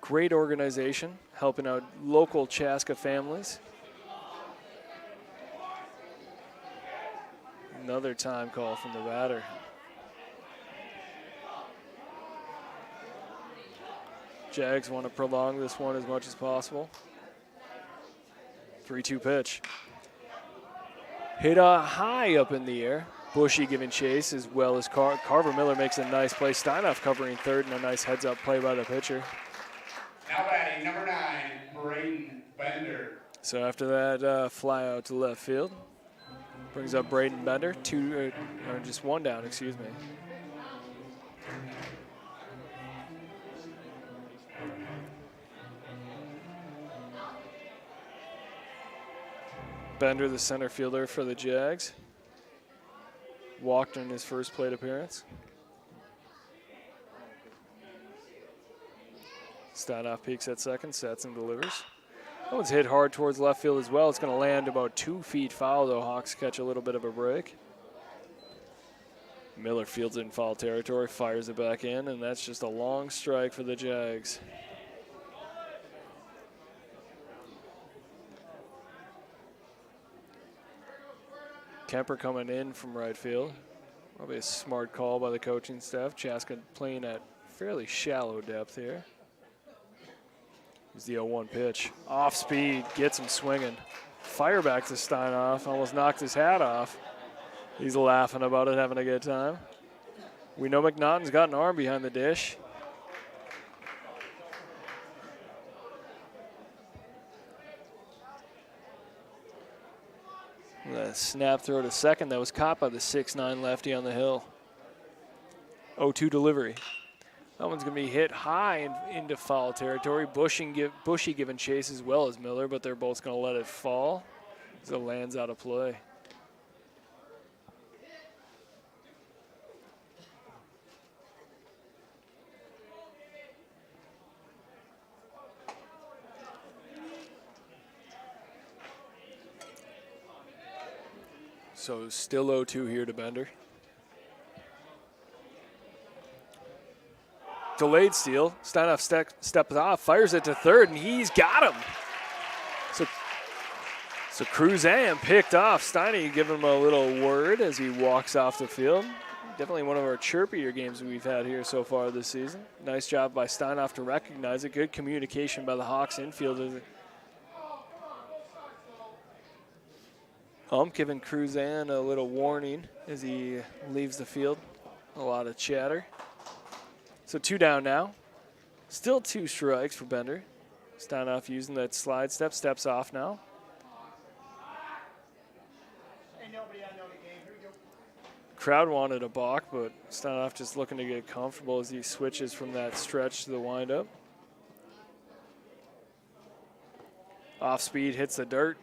Great organization helping out local Chaska families. Another time call from the batter. Jags want to prolong this one as much as possible. 3-2 pitch. Hit high up in the air. Bushy giving chase as well as Carver Miller makes a nice play. Steinoff covering third and a nice heads-up play by the pitcher. Now batting, number 9, Braden Bender. So after that fly out to left field, brings up Braden Bender, or just one down, excuse me. Bender, the center fielder for the Jags. Walked in his first plate appearance. Steinoff peeks at second, sets and delivers. That one's hit hard towards left field as well. It's going to land about 2 feet foul, though. Hawks catch a little bit of a break. Miller fields it in foul territory, fires it back in, and that's just a long strike for the Jags. Kemper coming in from right field. Probably a smart call by the coaching staff. Chaska playing at fairly shallow depth here. Here's the 0-1 pitch. Off speed, gets him swinging. Fire back to Steinoff, almost knocked his hat off. He's laughing about it, having a good time. We know McNaughton's got an arm behind the dish. The snap throw to second that was caught by the 6'9 lefty on the hill. 0-2 delivery. That one's going to be hit high into foul territory. Bushy giving chase as well as Miller, but they're both going to let it fall as it lands out of play. So still 0-2 here to Bender. Delayed steal. Steinoff steps off, fires it to third, and he's got him. So Cruzan picked off. Steiny giving him a little word as he walks off the field. Definitely one of our chirpier games we've had here so far this season. Nice job by Steinoff to recognize it. Good communication by the Hawks infield. Giving Cruzan a little warning as he leaves the field. A lot of chatter. So 2 down now. Still 2 strikes for Bender. Steinoff using that slide step, steps off now. Crowd wanted a balk, but Steinoff just looking to get comfortable as he switches from that stretch to the windup. Off speed, hits the dirt.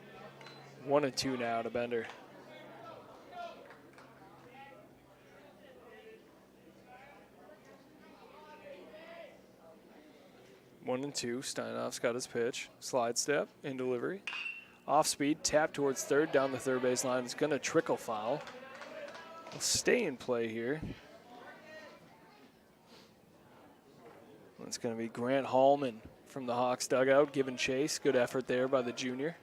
1-2 now to Bender. One and two. Steinoff's got his pitch. Slide step in delivery. Off speed, tap towards third, down the third base line. It's going to trickle foul. Will stay in play here. It's going to be Grant Hallman from the Hawks dugout giving chase. Good effort there by the junior.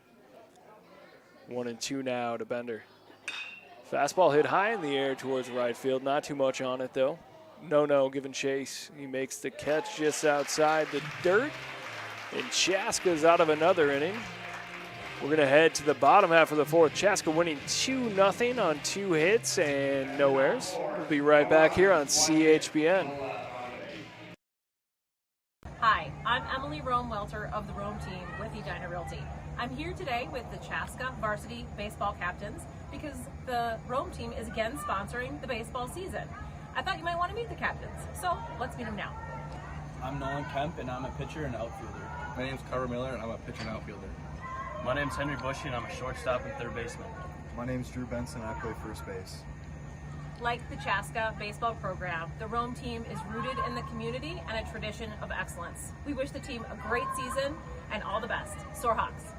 1-2 now to Bender. Fastball hit high in the air towards right field. Not too much on it though. No, giving chase. He makes the catch just outside the dirt. And Chaska's out of another inning. We're going to head to the bottom half of the fourth. Chaska winning 2-0 on 2 hits and no errors. We'll be right back here on CHBN. Hi, I'm Emily Rome-Welter of the Rome team with Edina Realty. I'm here today with the Chaska varsity baseball captains because the Rome team is again sponsoring the baseball season. I thought you might want to meet the captains, so let's meet them now. I'm Nolan Kemp, and I'm a pitcher and outfielder. My name's Carver Miller, and I'm a pitcher and outfielder. My name's Henry Bushy, and I'm a shortstop and third baseman. My name's Drew Benson, and I play first base. Like the Chaska baseball program, the Rome team is rooted in the community and a tradition of excellence. We wish the team a great season and all the best. Soar Hawks!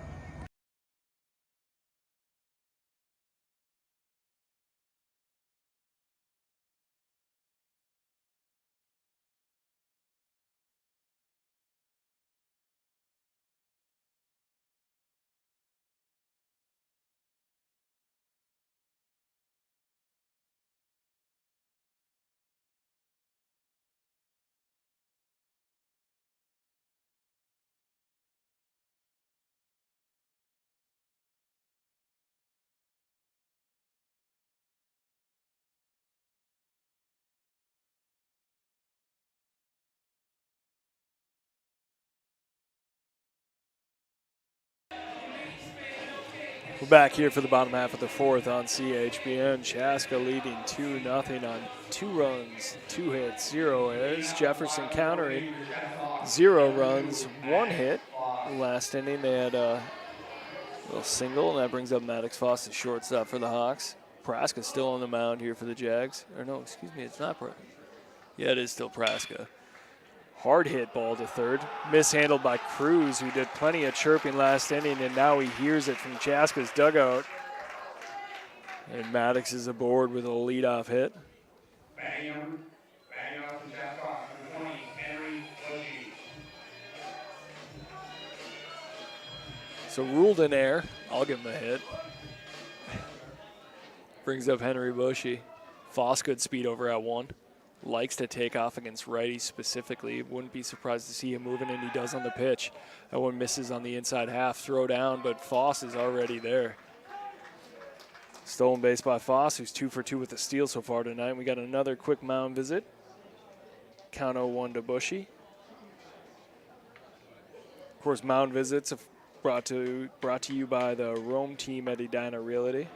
We're back here for the bottom half of the fourth on CHBN. Chaska leading 2-0 on 2 runs, 2 hits, 0 errors. Jefferson countering 0 runs, 1 hit. Last inning they had a little single, and that brings up Maddox Foss, the shortstop for the Hawks. Praska still on the mound here for the Jags. Or no, excuse me, it's not Praska. Yeah, it is still Praska. Hard hit ball to third. Mishandled by Cruz, who did plenty of chirping last inning, and now he hears it from Chaska's dugout. And Maddox is aboard with a leadoff hit. Batting off the Chaska, number 20, Henry Bushy. So ruled in air. I'll give him a hit. Brings up Henry Bushy. Foss good speed over at 1. Likes to take off against righties specifically. Wouldn't be surprised to see him moving, and he does on the pitch. That one misses on the inside half. Throw down, but Foss is already there. Stolen base by Foss, who's 2 for 2 with a steal so far tonight. We got another quick mound visit. Count 0-1 to Bushy. Of course, mound visits are brought to you by the Rome team at Edina Realty.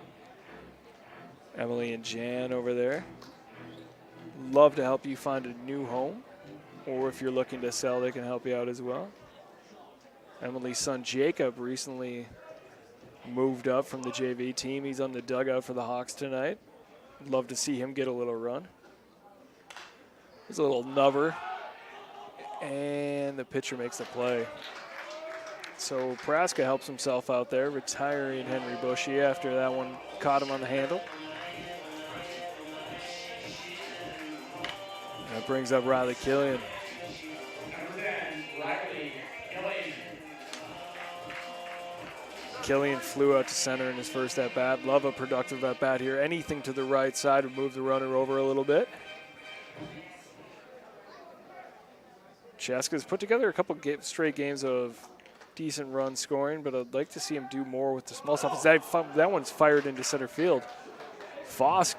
Emily and Jan over there. Love to help you find a new home, or if you're looking to sell, they can help you out as well. Emily's son Jacob recently moved up from the JV team. He's on the dugout for the Hawks tonight. Love to see him get a little run. There's a little nubber, and the pitcher makes the play. So Praska helps himself out there, retiring Henry Bushy after that one caught him on the handle. That brings up Riley Killian. Number 10, Riley Killian. Killian flew out to center in his first at-bat. Love a productive at-bat here. Anything to the right side would move the runner over a little bit. Chaska's put together a couple straight games of decent run scoring, but I'd like to see him do more with the small stuff. That one's fired into center field. Foss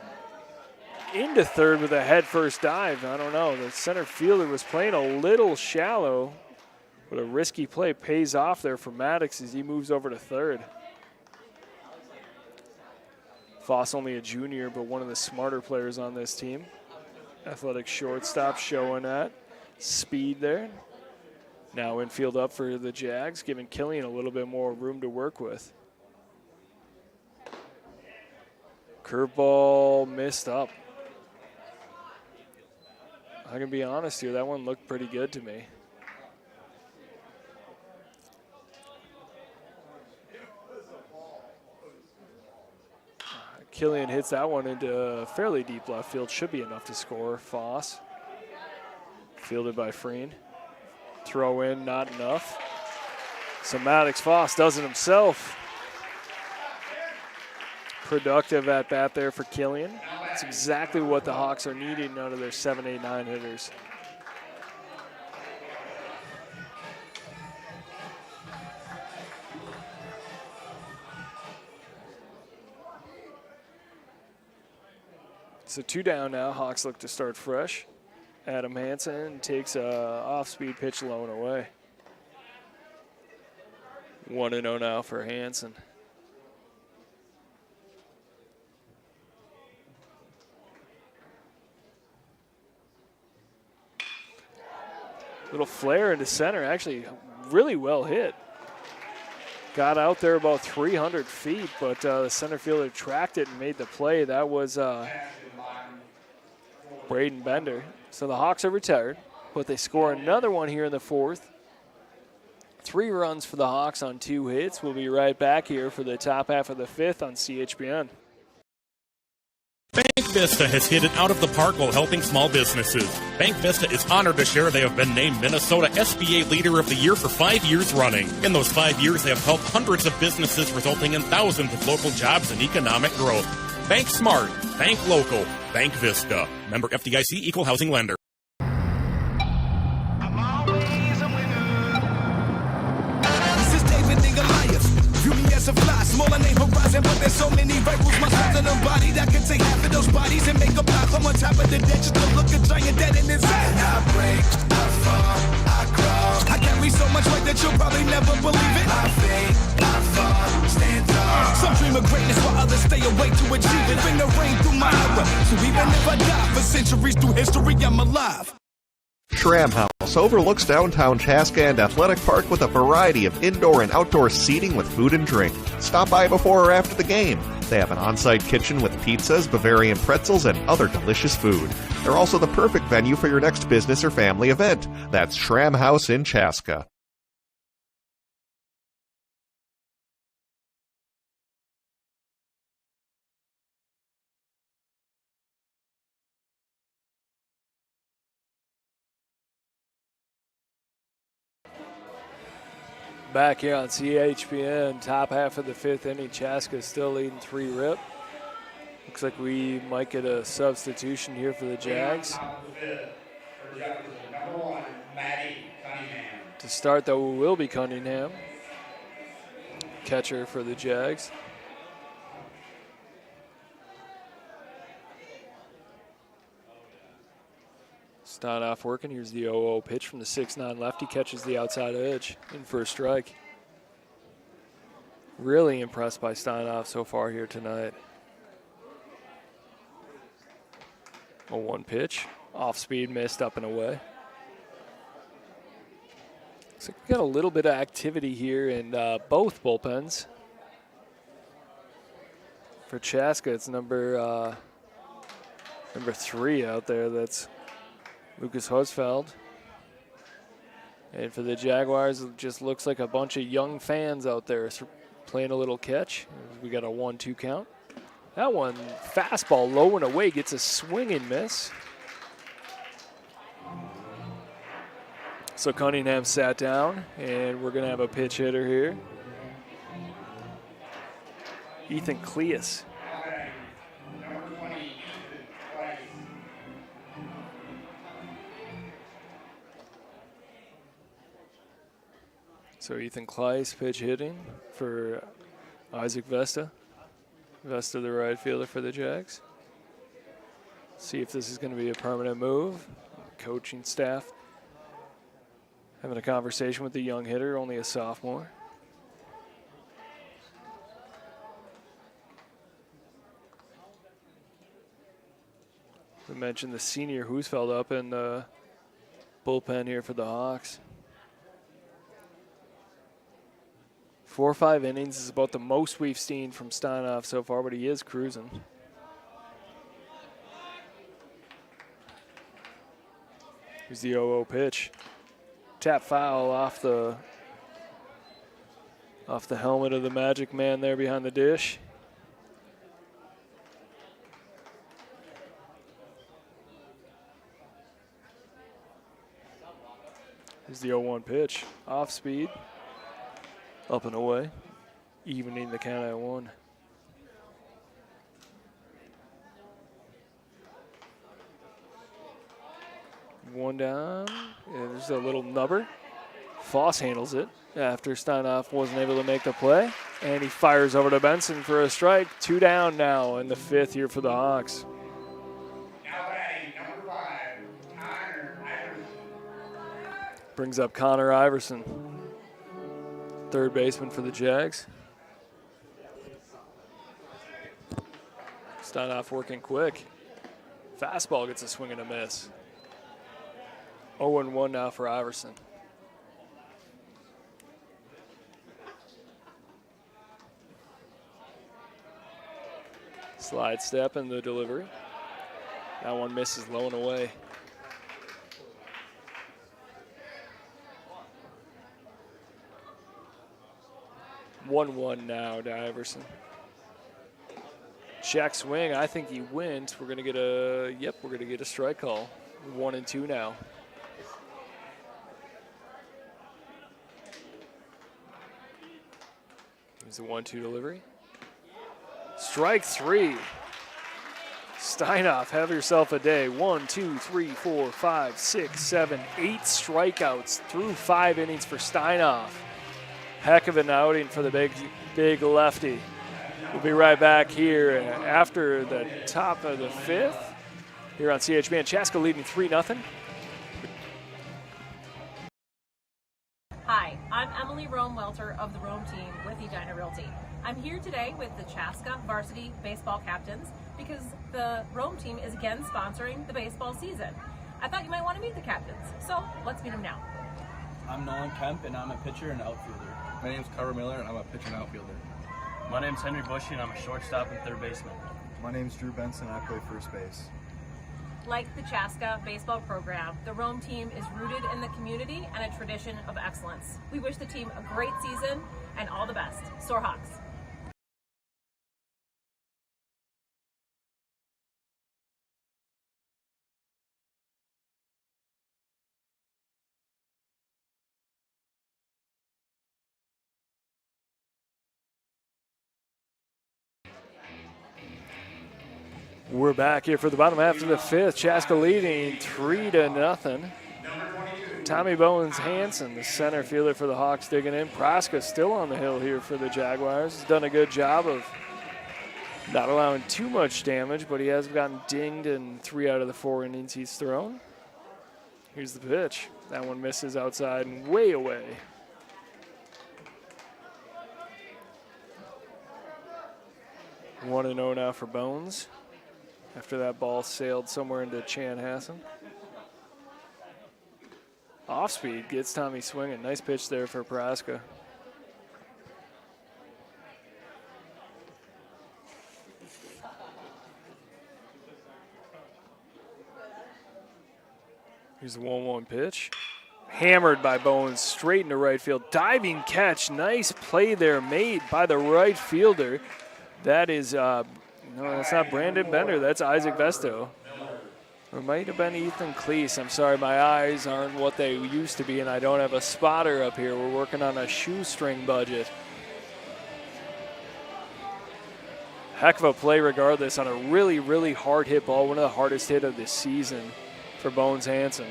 into third with a head first dive. I don't know. The center fielder was playing a little shallow, but a risky play pays off there for Maddox as he moves over to third. Foss only a junior, but one of the smarter players on this team. Athletic shortstop showing that speed there. Now infield up for the Jags, giving Killian a little bit more room to work with. Curveball missed up. I can be honest here, that one looked pretty good to me. Killian hits that one into fairly deep left field. Should be enough to score. Foss. Fielded by Freen. Throw in, not enough. So Maddox Foss does it himself. Productive at bat there for Killian. That's exactly what the Hawks are needing out of their 7, 8, 9 hitters. So 2 down now. Hawks look to start fresh. Adam Hansen takes a off-speed pitch low and away. 1-0 now for Hansen. Little flare into center, actually really well hit. Got out there about 300 feet, but the center fielder tracked it and made the play. That was Braden Bender. So the Hawks are retired, but they score another one here in the fourth. 3 runs for the Hawks on 2 hits. We'll be right back here for the top half of the fifth on CHBN. Bank Vista has hit it out of the park while helping small businesses. Bank Vista is honored to share they have been named Minnesota SBA Leader of the Year for 5 years running. In those 5 years, they have helped hundreds of businesses, resulting in thousands of local jobs and economic growth. Bank smart, bank local, Bank Vista. Member FDIC, Equal Housing Lender. This is David the Goliath. View me as a fly, smaller name horizon, but there's so many rifles, my son's in a body that can take half of those bodies and make a block. I'm on top of the dead, just to look a giant dead in inside. I break, I fall, I crawl. I carry so much weight that you'll probably never believe it. I fade, I fall, stand tall. Some dream of greatness while others stay awake to achieve it. Bring the rain through my era, so even if I die for centuries through history, I'm alive. Schramm House overlooks downtown Chaska and Athletic Park with a variety of indoor and outdoor seating with food and drink. Stop by before or after the game. They have an on-site kitchen with pizzas, Bavarian pretzels, and other delicious food. They're also the perfect venue for your next business or family event. That's Schramm House in Chaska. Back here on CHBN, top half of the fifth inning, Chaska still leading 3-rip. Looks like we might get a substitution here for the Jags. To start, though, will be Cunningham, catcher for the Jags. Start off working. Here's the 0-0 pitch from the 6'9 lefty. Catches the outside edge in for a strike. Really impressed by Steinhoff so far here tonight. 0-1 pitch. Off speed, missed, up and away. Looks like we got a little bit of activity here in both bullpens. For Chaska, it's number 3 out there. That's Lucas Hosfeld. And for the Jaguars, it just looks like a bunch of young fans out there playing a little catch. We got a 1-2 count. That one, fastball low and away, gets a swing and miss. So Cunningham sat down, and we're going to have a pitch hitter here. Ethan Cleus. So Ethan Kleiss pitch hitting for Isaac Vesta. Vesta, the right fielder for the Jags. See if this is going to be a permanent move. Coaching staff having a conversation with the young hitter, only a sophomore. We mentioned the senior Husfeld up in the bullpen here for the Hawks. 4 or 5 innings is about the most we've seen from Steinhoff so far, but he is cruising. Here's the 0-0 pitch. Tap foul off the helmet of the Magic Man there behind the dish. Here's the 0-1 pitch. Off speed. Up and away, evening the count at 1. One down, and there's a little nubber. Foss handles it after Steinhoff wasn't able to make the play, and he fires over to Benson for a strike. 2 down now in the fifth here for the Hawks. Now batting, number 5, Connor Brings up Connor Iverson, third baseman for the Jags. Start off working quick. Fastball gets a swing and a miss. 0-1 now for Iverson. Slide step in the delivery. That one misses low and away. 1-1 now to Iverson. Check swing. I think he went. We're gonna get a strike call. 1-2 now. Here's the 1-2 delivery. Strike three. Steinoff, have yourself a day. 1, 2, 3, 4, 5, 6, 7, 8 strikeouts through 5 innings for Steinoff. Heck of an outing for the big lefty. We'll be right back here after the top of the 5th here on CHB, and Chaska leading 3-0. Hi, I'm Emily Rome-Welter of the Rome team with Edina Realty. I'm here today with the Chaska varsity baseball captains because the Rome team is again sponsoring the baseball season. I thought you might want to meet the captains, so let's meet them now. I'm Nolan Kemp, and I'm a pitcher and outfielder. My name's Carver Miller, and I'm a pitcher and outfielder. My name's Henry Bushy, and I'm a shortstop and third baseman. My name's Drew Benson, and I play first base. Like the Chaska baseball program, the Rome team is rooted in the community and a tradition of excellence. We wish the team a great season and all the best. Soar Hawks. We're back here for the bottom half of the 5th. Chaska leading 3-0. Tommy Bowens Hansen, the center fielder for the Hawks, digging in. Praska still on the hill here for the Jaguars. He's done a good job of not allowing too much damage, but he has gotten dinged in 3 out of the 4 innings he's thrown. Here's the pitch. That one misses outside and way away. One 1-0 now for Bones, after that ball sailed somewhere into Chanhassen. Off speed gets Tommy swinging. Nice pitch there for Praska. Here's the 1-1 pitch. Hammered by Bones straight into right field. Diving catch. Nice play there made by the right fielder. That is no, that's not Brandon Bender. That's Isaac Vesto. Or it might have been Ethan Cleese. I'm sorry, my eyes aren't what they used to be, and I don't have a spotter up here. We're working on a shoestring budget. Heck of a play regardless on a really, really hard hit ball. One of the hardest hit of the season for Bones Hansen.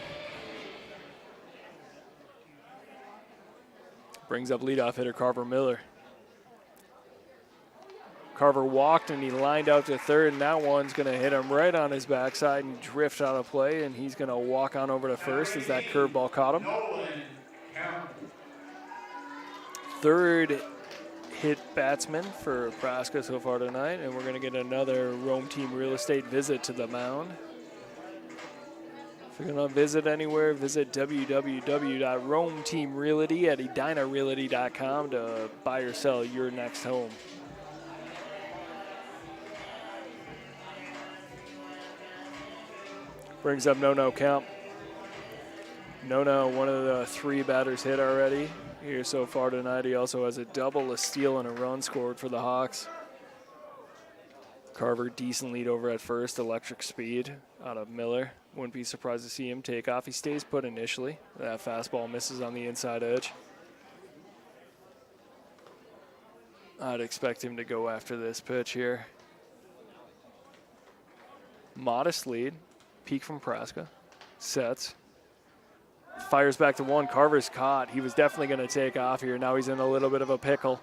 Brings up leadoff hitter Carver Miller. Carver walked and he lined out to third, and that one's going to hit him right on his backside and drift out of play, and he's going to walk on over to first as that curveball caught him. Third hit batsman for Praska so far tonight, and we're going to get another Rome Team Real Estate visit to the mound. If you're going to visit anywhere, visit www.rometeamrealty at edinarealty.com to buy or sell your next home. Brings up no count. No, one of the 3 batters hit already here so far tonight. He also has a double, a steal, and a run scored for the Hawks. Carver, decent lead over at first. Electric speed out of Miller. Wouldn't be surprised to see him take off. He stays put initially. That fastball misses on the inside edge. I'd expect him to go after this pitch here. Modest lead. Peak from Praska. Sets. Fires back to 1. Carver's caught. He was definitely going to take off here. Now he's in a little bit of a pickle.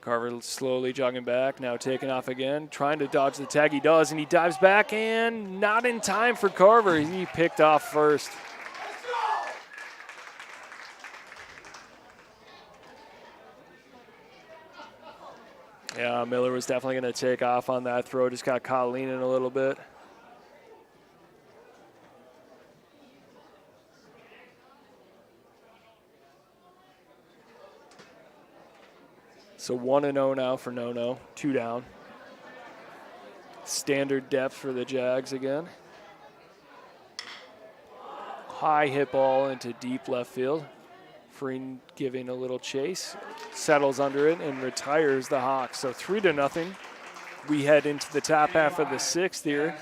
Carver slowly jogging back. Now taking off again. Trying to dodge the tag. He does, and he dives back, and not in time for Carver. He picked off first. Yeah, Miller was definitely going to take off on that throw. Just got caught leaning a little bit. So 1-0 now for No-No. 2 down. Standard depth for the Jags again. High hit ball into deep left field. Freen giving a little chase. Settles under it and retires the Hawks. So 3-0. We head into the top half of the 6th here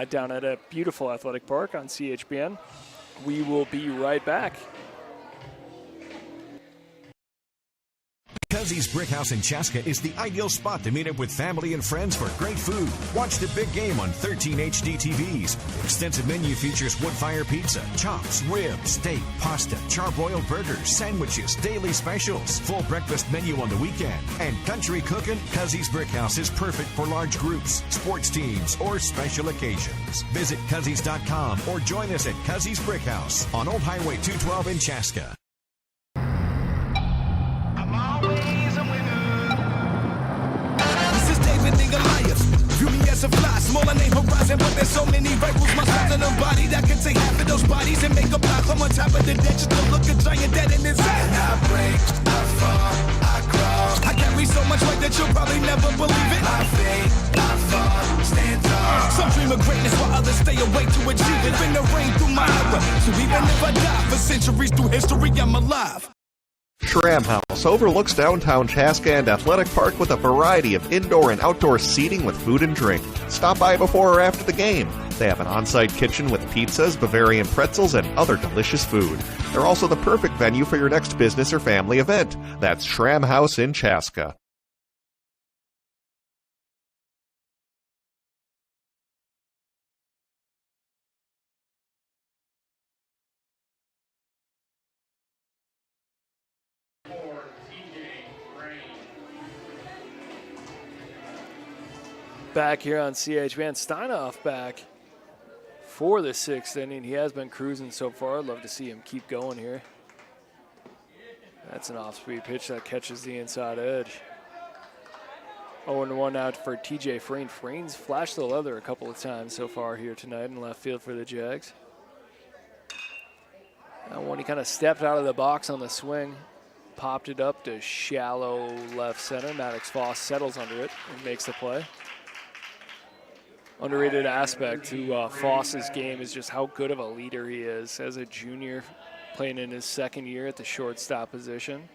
down at a beautiful athletic park on CHBN. We will be right back. Cuzzy's Brickhouse in Chaska is the ideal spot to meet up with family and friends for great food. Watch the big game on 13 HD TVs. Extensive menu features wood fire pizza, chops, ribs, steak, pasta, charbroiled burgers, sandwiches, daily specials, full breakfast menu on the weekend. And country cooking, Cuzzy's Brickhouse is perfect for large groups, sports teams, or special occasions. Visit Cuzzies.com or join us at Cuzzy's Brickhouse on Old Highway 212 in Chaska. View me as a fly, smaller name horizon, but there's so many rivals. My son's in a body that can take half of those bodies and make a block. I'm on top of the deck, just to look a giant dead in his head. I break, I fall, I crawl. I carry so much weight that you'll probably never believe it. I fade, I fall, stand tall. Some dream of greatness while others stay awake to achieve it. Been the rain through my era, so even if I die for centuries through history, I'm alive. Schramm House overlooks downtown Chaska and Athletic Park with a variety of indoor and outdoor seating with food and drink. Stop by before or after the game. They have an on-site kitchen with pizzas, Bavarian pretzels, and other delicious food. They're also the perfect venue for your next business or family event. That's Schramm House in Chaska. Back here on CHBN, Steinoff back for the 6th inning. He has been cruising so far. I'd love to see him keep going here. That's an off-speed pitch that catches the inside edge. 0-1 out for TJ Freen. Freen's flashed the leather a couple of times so far here tonight in left field for the Jags. And when he kind of stepped out of the box on the swing, popped it up to shallow left center. Maddox Foss settles under it and makes the play. Underrated aspect to Foss's game is just how good of a leader he is as a junior, playing in his 2nd year at the shortstop position.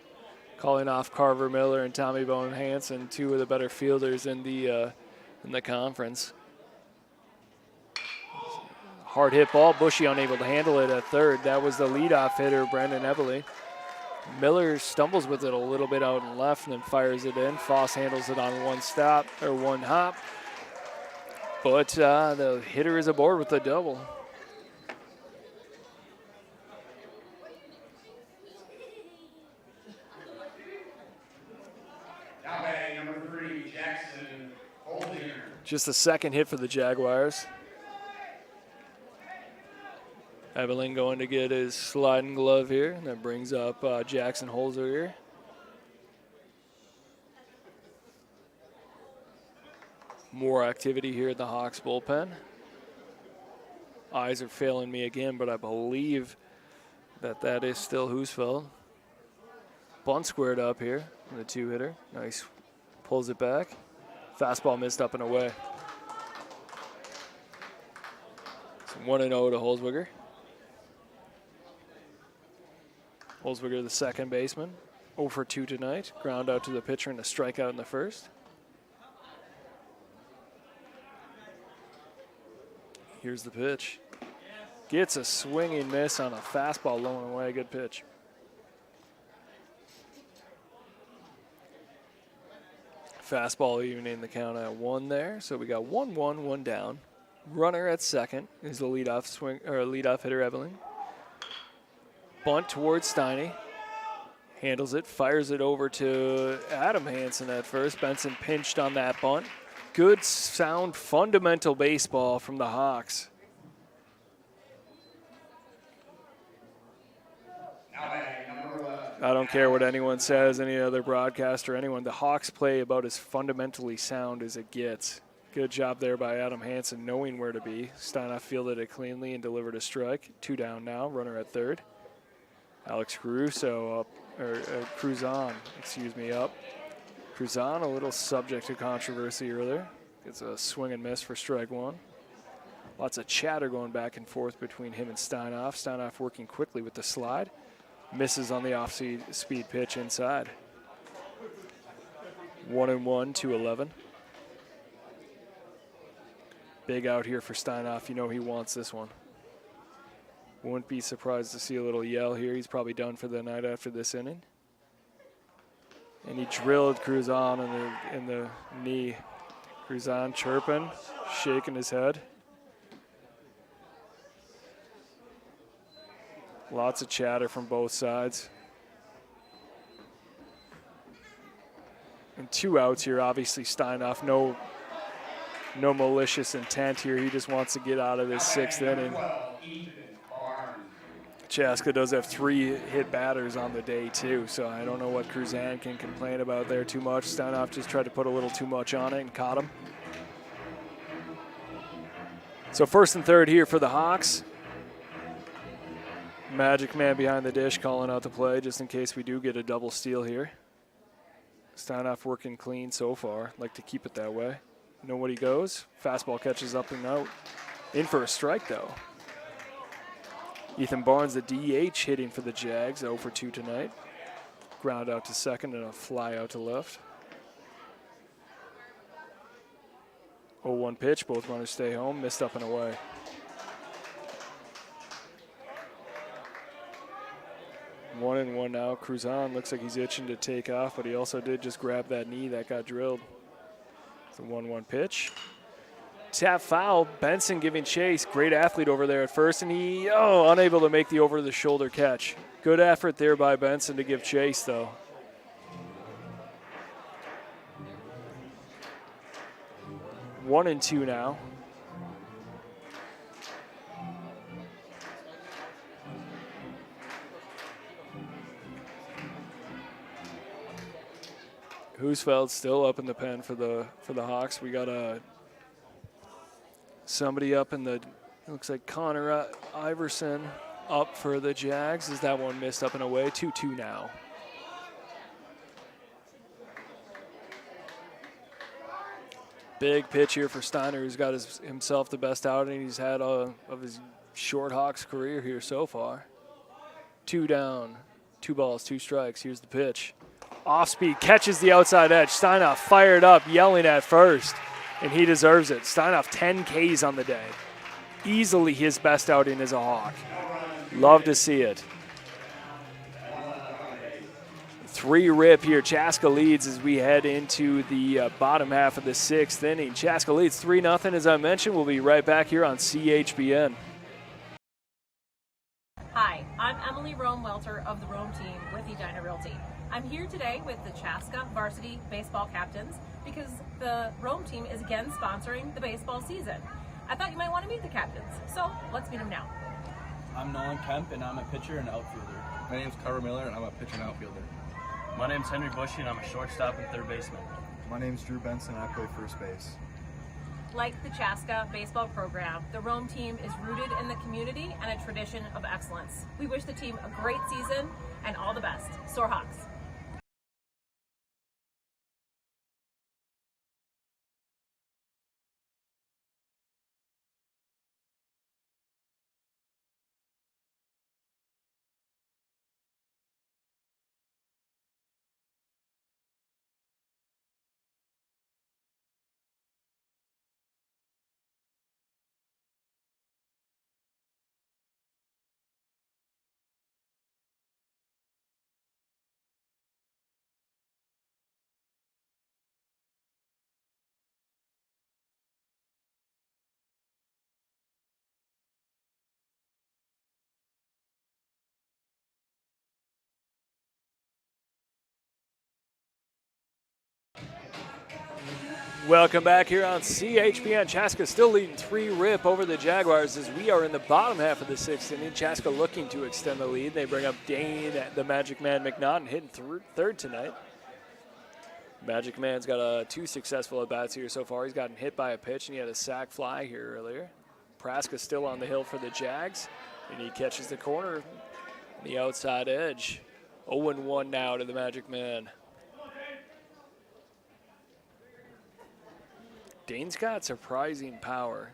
Calling off Carver Miller and Tommy Bone Hansen, 2 of the better fielders in the conference. Hard hit ball, Bushy unable to handle it at third. That was the leadoff hitter, Brandon Eberle. Miller stumbles with it a little bit out and left and then fires it in. Foss handles it on one hop. But the hitter is aboard with a double. Now batting number 3, Jackson Holdinger. Just the 2nd hit for the Jaguars. Ebeling going to get his sliding glove here. And that brings up Jackson Holzer here. More activity here at the Hawks bullpen. Eyes are failing me again, but I believe that is still Husfeld. Bunt squared up here, the 2-hitter. Nice, pulls it back. Fastball missed up and away. So 1-0 to Holzwiger. Holzwiger, the 2nd baseman. 0 for 2 tonight. Ground out to the pitcher and a strikeout in the 1st. Here's the pitch. Gets a swinging miss on a fastball low and away. Good pitch. Fastball evening the count at 1 there. So we got 1-1, 1 down. Runner at 2nd is the leadoff hitter Ebeling. Bunt towards Steiny. Handles it, fires it over to Adam Hansen at first. Benson pinched on that bunt. Good, sound, fundamental baseball from the Hawks. Now batting number 11, I don't care what anyone says, any other broadcaster, anyone. The Hawks play about as fundamentally sound as it gets. Good job there by Adam Hansen knowing where to be. Steinoff fielded it cleanly and delivered a strike. 2 down now, runner at third. Alex Caruso up, or Cruzan, excuse me, up. Cruzan a little subject to controversy earlier. It's a swing and miss for strike 1. Lots of chatter going back and forth between him and Steinoff. Steinoff working quickly with the slide. Misses on the off-speed pitch inside. 1-1 to 11. Big out here for Steinoff. You know he wants this one. Wouldn't be surprised to see a little yell here. He's probably done for the night after this inning. And he drilled Cruzan in the knee. Cruzan chirping, shaking his head. Lots of chatter from both sides. And 2 outs here, obviously Steinoff, no malicious intent here. He just wants to get out of this 6th inning. Chaska does have 3 hit batters on the day too, so I don't know what Cruzan can complain about there too much. Steinoff just tried to put a little too much on it and caught him. So 1st and 3rd here for the Hawks. Magic man behind the dish calling out the play just in case we do get a double steal here. Steinoff working clean so far. Like to keep it that way. Know what he goes. Fastball catches up and out. In for a strike though. Ethan Barnes, the DH, hitting for the Jags. 0 for 2 tonight. Ground out to second and a fly out to left. 0-1 pitch. Both runners stay home. Missed up and away. 1-1 now. Cruzan looks like he's itching to take off, but he also did just grab that knee that got drilled. It's a 1-1 pitch. Tap foul. Benson giving chase. Great athlete over there at first, and he, unable to make the over-the-shoulder catch. Good effort there by Benson to give chase, though. One and 2 now. Husfeld still up in the pen for the Hawks. We got somebody up in the, looks like Connor Iverson up for the Jags. Is that one missed up and away? 2-2 now. Big pitch here for Steiner, who's got himself the best outing he's had of his short Hawks career here so far. 2 down, 2 balls, 2 strikes. Here's the pitch. Off speed, catches the outside edge. Steinoff fired up, yelling at first, and he deserves it. Steinoff 10 Ks on the day. Easily his best outing as a Hawk. Love to see it. 3 rip here. Chaska leads as we head into the bottom half of the 6th inning. Chaska leads 3-0, as I mentioned. We'll be right back here on CHBN. Hi, I'm Emily Rome-Welter of the Rome team with Edina Realty. I'm here today with the Chaska varsity baseball captains because the Rome team is again sponsoring the baseball season. I thought you might want to meet the captains, so let's meet them now. I'm Nolan Kemp, and I'm a pitcher and outfielder. My name's Carver Miller, and I'm a pitcher and outfielder. My name's Henry Bushy, and I'm a shortstop and third baseman. My name's Drew Benson, and I play first base. Like the Chaska baseball program, the Rome team is rooted in the community and a tradition of excellence. We wish the team a great season and all the best. Soar Hawks! Welcome back here on CHPN. Chaska still leading 3-rip over the Jaguars as we are in the bottom half of the 6th inning. Chaska looking to extend the lead. They bring up Dane, the Magic Man McNaughton, hitting third tonight. Magic Man's got 2 successful at-bats here so far. He's gotten hit by a pitch, and he had a sac fly here earlier. Praska's still on the hill for the Jags, and he catches the corner, the outside edge. 0-1 now to the Magic Man. Dane's got surprising power.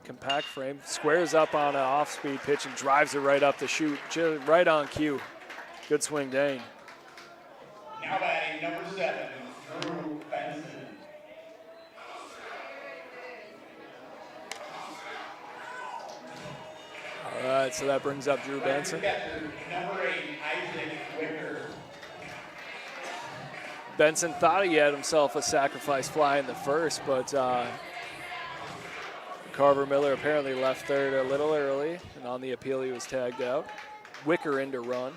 Compact frame, squares up on an off-speed pitch and drives it right up the chute, right on cue. Good swing, Dane. Now batting number 7, Drew Benson. All right, so that brings up Drew Benson. Number 8, Isaac Wicker. Benson thought he had himself a sacrifice fly in the first, but Carver Miller apparently left third a little early, and on the appeal he was tagged out. Wicker in to run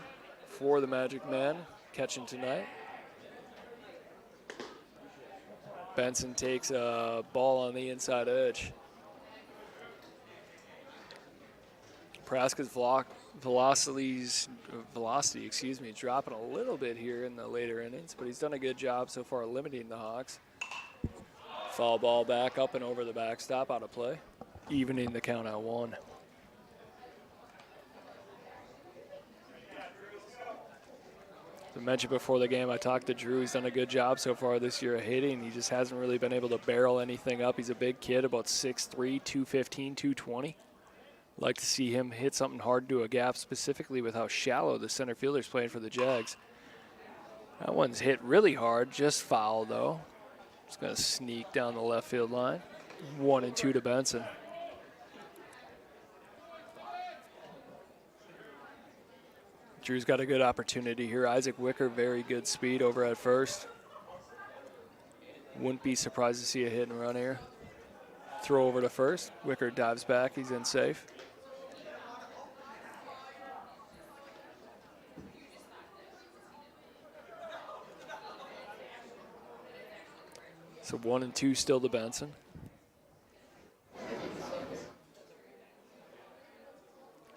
for the Magic Man, catching tonight. Benson takes a ball on the inside edge. Praska's velocity, dropping a little bit here in the later innings, but he's done a good job so far limiting the Hawks. Foul ball back up and over the backstop, out of play, evening the count at 1. As I mentioned before the game, I talked to Drew. He's done a good job so far this year of hitting. He just hasn't really been able to barrel anything up. He's a big kid, about 6'3", 215, 220. Like to see him hit something hard to a gap, specifically with how shallow the center fielder's playing for the Jags. That one's hit really hard, just foul though. It's going to sneak down the left field line. 1-2 to Benson. Drew's got a good opportunity here. Isaac Wicker, very good speed over at first. Wouldn't be surprised to see a hit and run here. Throw over to first. Wicker dives back. He's in safe. So 1-2 still to Benson.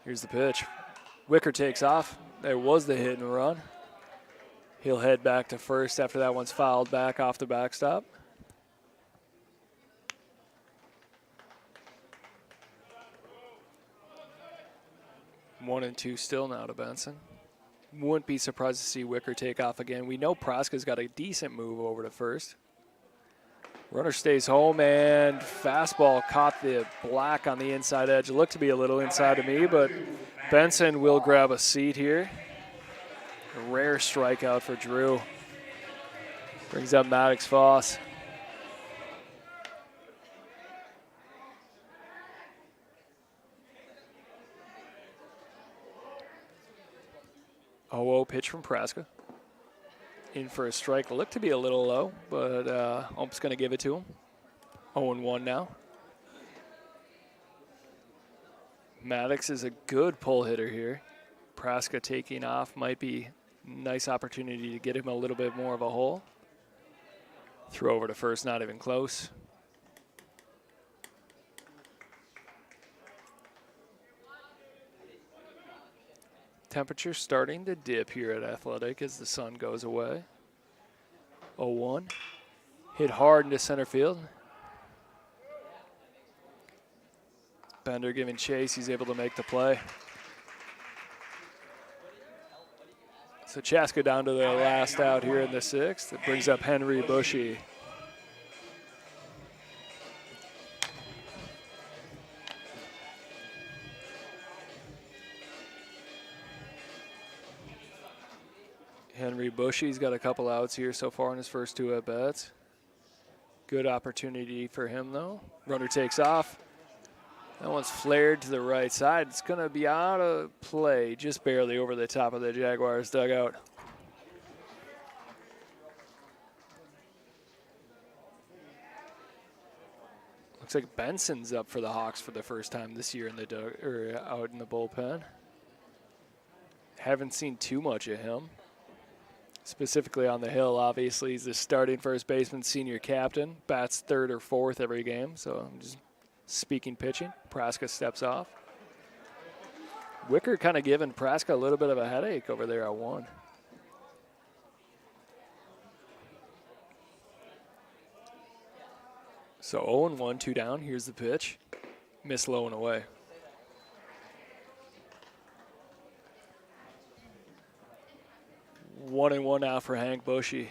Here's the pitch. Wicker takes off. There was the hit and run. He'll head back to first after that one's fouled back off the backstop. One and two still now to Benson. Wouldn't be surprised to see Wicker take off again. We know Praska's got a decent move over to first. Runner stays home, and fastball caught the black on the inside edge. It looked to be a little inside to me, but Benson will grab a seat here. A rare strikeout for Drew. Brings up Maddox Foss. Oh, pitch from Praska. In for a strike. Looked to be a little low, but Ump's going to give it to him. 0-1 now. Maddox is a good pull hitter here. Praska taking off might be a nice opportunity to get him a little bit more of a hole. Throw over to first, not even close. Temperature starting to dip here at Athletic as the sun goes away. 0-1. Hit hard into center field. Bender giving chase. He's able to make the play. So Chaska down to the last out here in the sixth. It brings up Henry Bushy. Henry Bushy's got a couple outs here so far in his first two at-bats. Good opportunity for him, though. Runner takes off. That one's flared to the right side. It's going to be out of play, just barely over the top of the Jaguars' dugout. Looks like Benson's up for the Hawks for the first time this year in the out in the bullpen. Haven't seen too much of him. specifically on the hill. Obviously, he's the starting first baseman, senior captain, bats third or fourth every game. So I'm just speaking pitching. Praska steps off. Wicker kind of giving Praska a little bit of a headache over there at 1. So 0-1, 2 down. Here's the pitch. Miss low and away. 1-1 now for Hank Bushy.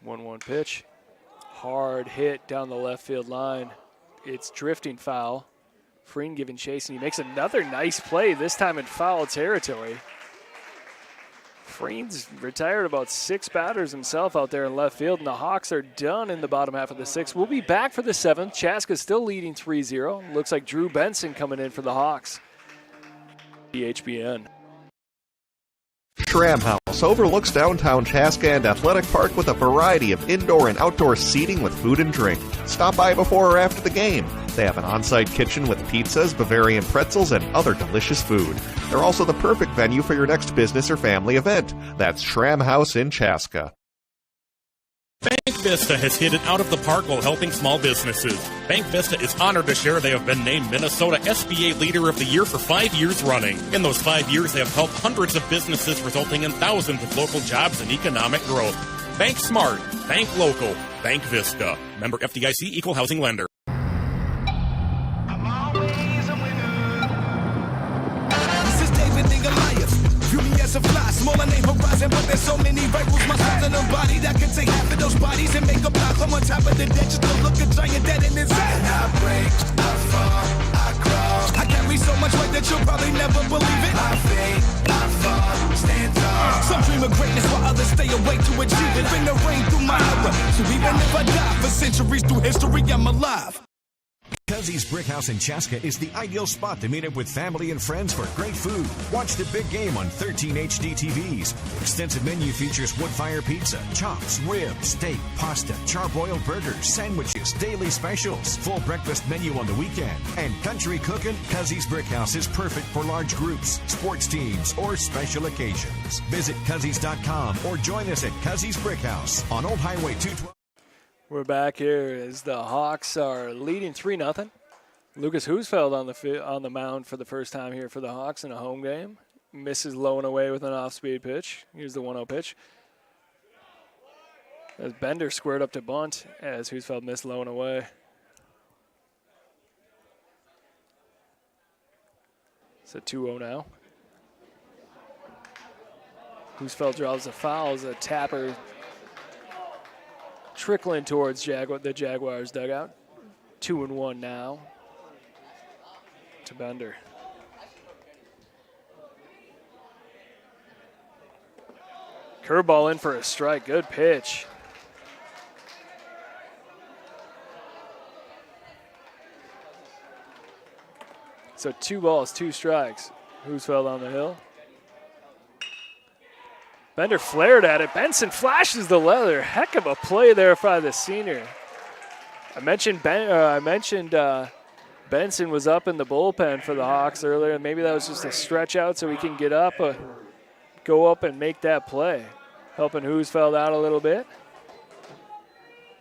One pitch. Hard hit down the left field line. It's drifting foul. Freen giving chase, and he makes another nice play, this time in foul territory. Freen's retired about 6 batters himself out there in left field, and the Hawks are done in the bottom half of the 6th. We'll be back for the 7th. Chaska still leading 3-0. Looks like Drew Benson coming in for the Hawks. EHBN. Schramm House overlooks downtown Chaska and Athletic Park with a variety of indoor and outdoor seating with food and drink. Stop by before or after the game. They have an on-site kitchen with pizzas, Bavarian pretzels, and other delicious food. They're also the perfect venue for your next business or family event. That's Schramm House in Chaska. Bank Vista has hit it out of the park while helping small businesses. Bank Vista is honored to share they have been named Minnesota SBA Leader of the Year for 5 years running. In those 5 years, they have helped hundreds of businesses, resulting in thousands of local jobs and economic growth. Bank smart, bank local, Bank Vista. Member FDIC, Equal Housing Lender. View me as a fly, smaller name horizon, but there's so many rivals. My size in the body that can take half of those bodies and make a block. I'm on top of the deck, just to look a giant dead in his eye. I break, I fall, I crawl. I carry so much weight that you'll probably never believe it. I fade, I fall, stand tall. Some dream of greatness while others stay awake to achieve it. Been the rain through my era, so even if I die for centuries through history, I'm alive. Cuzzy's Brick House in Chaska is the ideal spot to meet up with family and friends for great food. Watch the big game on 13 HD TVs. Extensive menu features wood fire pizza, chops, ribs, steak, pasta, charbroiled burgers, sandwiches, daily specials, full breakfast menu on the weekend. And country cooking, Cuzzy's Brick House is perfect for large groups, sports teams, or special occasions. Visit Cuzzies.com or join us at Cuzzy's Brick House on Old Highway 212. We're back here as the Hawks are leading 3-0. Lucas Husfeld on the mound for the first time here for the Hawks in a home game. Misses low and away with an off-speed pitch. Here's the 1-0 pitch. As Bender squared up to bunt as Husfeld missed low and away. It's a 2-0 now. Husfeld draws a foul as a tapper trickling towards the Jaguars dugout. 2-1 now to Bender. Curveball in for a strike. Good pitch. So 2 balls, 2 strikes. Husfeld on the hill. Bender flared at it. Benson flashes the leather. Heck of a play there by the senior. I mentioned Benson was up in the bullpen for the Hawks earlier. Maybe that was just a stretch out so he can get up, go up and make that play. Helping Husfeld out a little bit.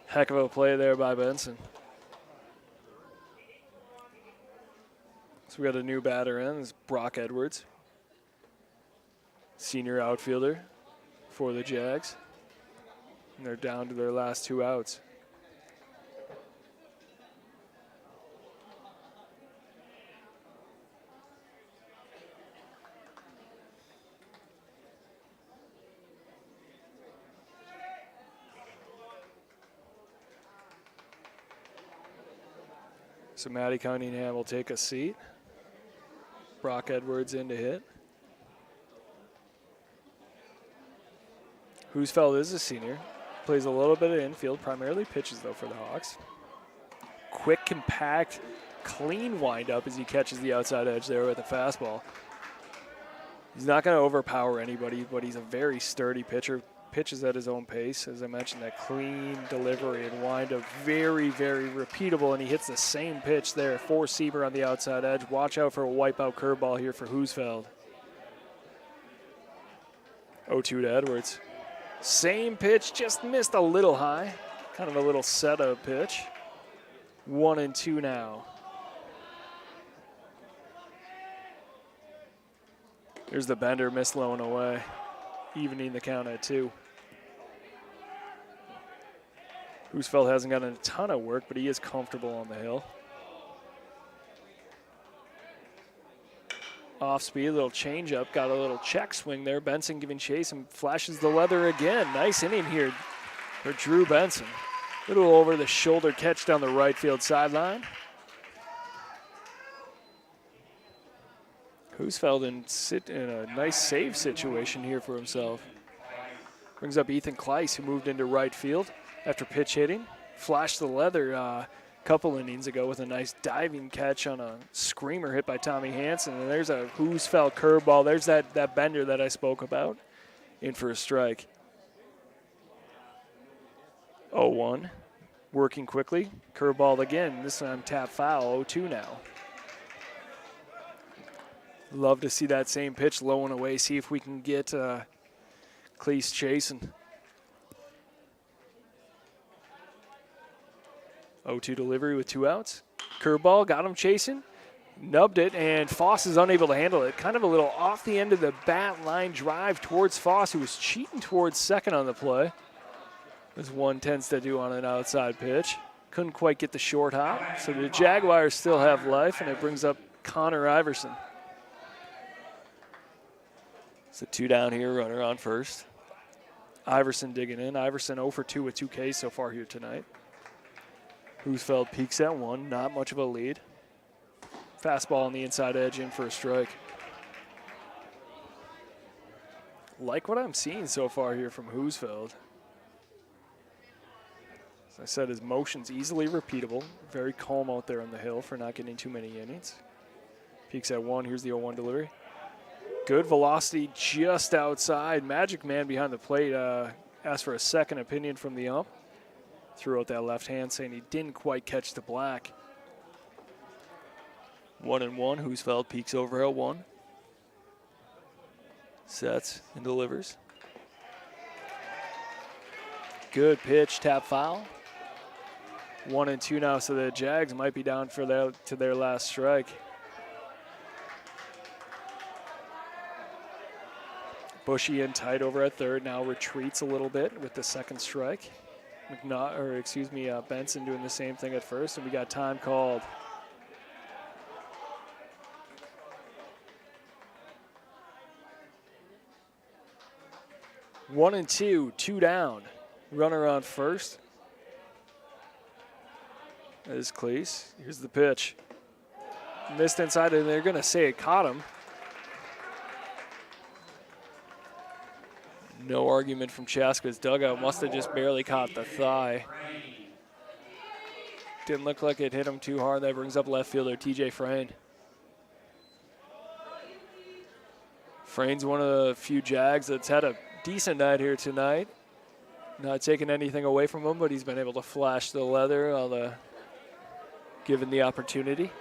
Heck of a play there by Benson. So we got a new batter in. It's Brock Edwards, senior outfielder for the Jags. And they're down to their last 2 outs. So Matty Cunningham will take a seat. Brock Edwards in to hit. Husfeld is a senior. Plays a little bit of infield, primarily pitches though for the Hawks. Quick, compact, clean windup as he catches the outside edge there with a fastball. He's not going to overpower anybody, but he's a very sturdy pitcher. pitches at his own pace. As I mentioned, that clean delivery and windup, very, very repeatable, and he hits the same pitch there. Four-seamer on the outside edge. Watch out for a wipeout curveball here for Husfeld. 0-2 to Edwards. Same pitch, just missed a little high. Kind of a little setup pitch. 1-2 now. There's the bender, missed low and away. Evening the count at 2. Husfeld hasn't gotten a ton of work, but he is comfortable on the hill. Off speed, a little changeup, got a little check swing there. Benson giving chase and flashes the leather again. Nice inning here for Drew Benson. Little over the shoulder catch down the right field sideline. Husfeld in a nice save situation here for himself. Brings up Ethan Kleiss, who moved into right field after pitch hitting. Flashed the leather a couple innings ago with a nice diving catch on a screamer hit by Tommy Hansen. And there's a Husfeld curveball. There's that bender that I spoke about. In for a strike. 0-1. Working quickly. Curveball again. This time tap foul. 0-2 now. Love to see that same pitch low and away. See if we can get Kleiss chasing. 0-2 delivery with 2 outs. Curveball, got him chasing. Nubbed it, and Foss is unable to handle it. Kind of a little off the end of the bat line drive towards Foss, who was cheating towards second on the play. As one tends to do on an outside pitch. Couldn't quite get the short hop. So the Jaguars still have life, and it brings up Connor Iverson. So 2 down here, runner on first. Iverson digging in. Iverson 0 for 2 with 2 Ks so far here tonight. Husfeld peaks at 1, not much of a lead. Fastball on the inside edge, in for a strike. Like what I'm seeing so far here from Husfeld. As I said, his motion's easily repeatable. Very calm out there on the hill for not getting too many innings. Peaks at 1, here's the 0-1 delivery. Good velocity just outside. Magic Man behind the plate asked for a second opinion from the ump. Threw out that left hand, saying he didn't quite catch the black. 1-1. Husfeld peeks over at 1. Sets and delivers. Good pitch, tap foul. 1-2 now, so the Jags might be down for their last strike. Bushy in tight over at third, now retreats a little bit with the second strike. Benson doing the same thing at first, and we got time called. One and two down. Runner on first. That is Kleiss. Here's the pitch. Missed inside, and they're going to say it caught him. No argument from Chaska's dugout. Must have just barely caught the thigh. Didn't look like it hit him too hard. That brings up left fielder TJ Frayne. Frayne's one of the few Jags that's had a decent night here tonight. Not taking anything away from him, but he's been able to flash the leather given the opportunity.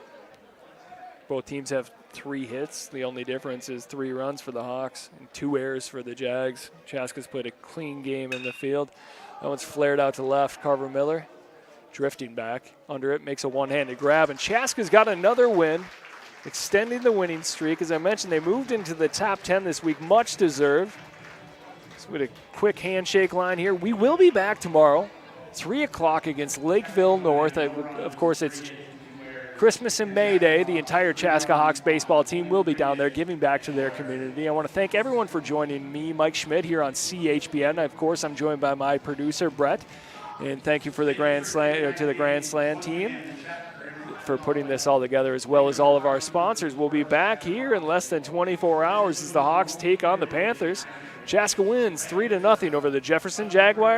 Both teams have 3 hits. The only difference is 3 runs for the Hawks and 2 errors for the Jags. Chaska's played a clean game in the field. That one's flared out to left. Carver Miller drifting back under it, makes a one-handed grab, and Chaska's got another win, extending the winning streak. As I mentioned, they moved into the top 10 this week, much deserved. So with a quick handshake line here, we will be back tomorrow, 3 o'clock against Lakeville North. Of course, it's Christmas and May Day. The entire Chaska Hawks baseball team will be down there giving back to their community. I want to thank everyone for joining me, Mike Schmidt, here on CHBN. Of course, I'm joined by my producer, Brett. And thank you for the Grand Slam team for putting this all together, as well as all of our sponsors. We'll be back here in less than 24 hours as the Hawks take on the Panthers. Chaska wins 3-0 over the Jefferson Jaguars.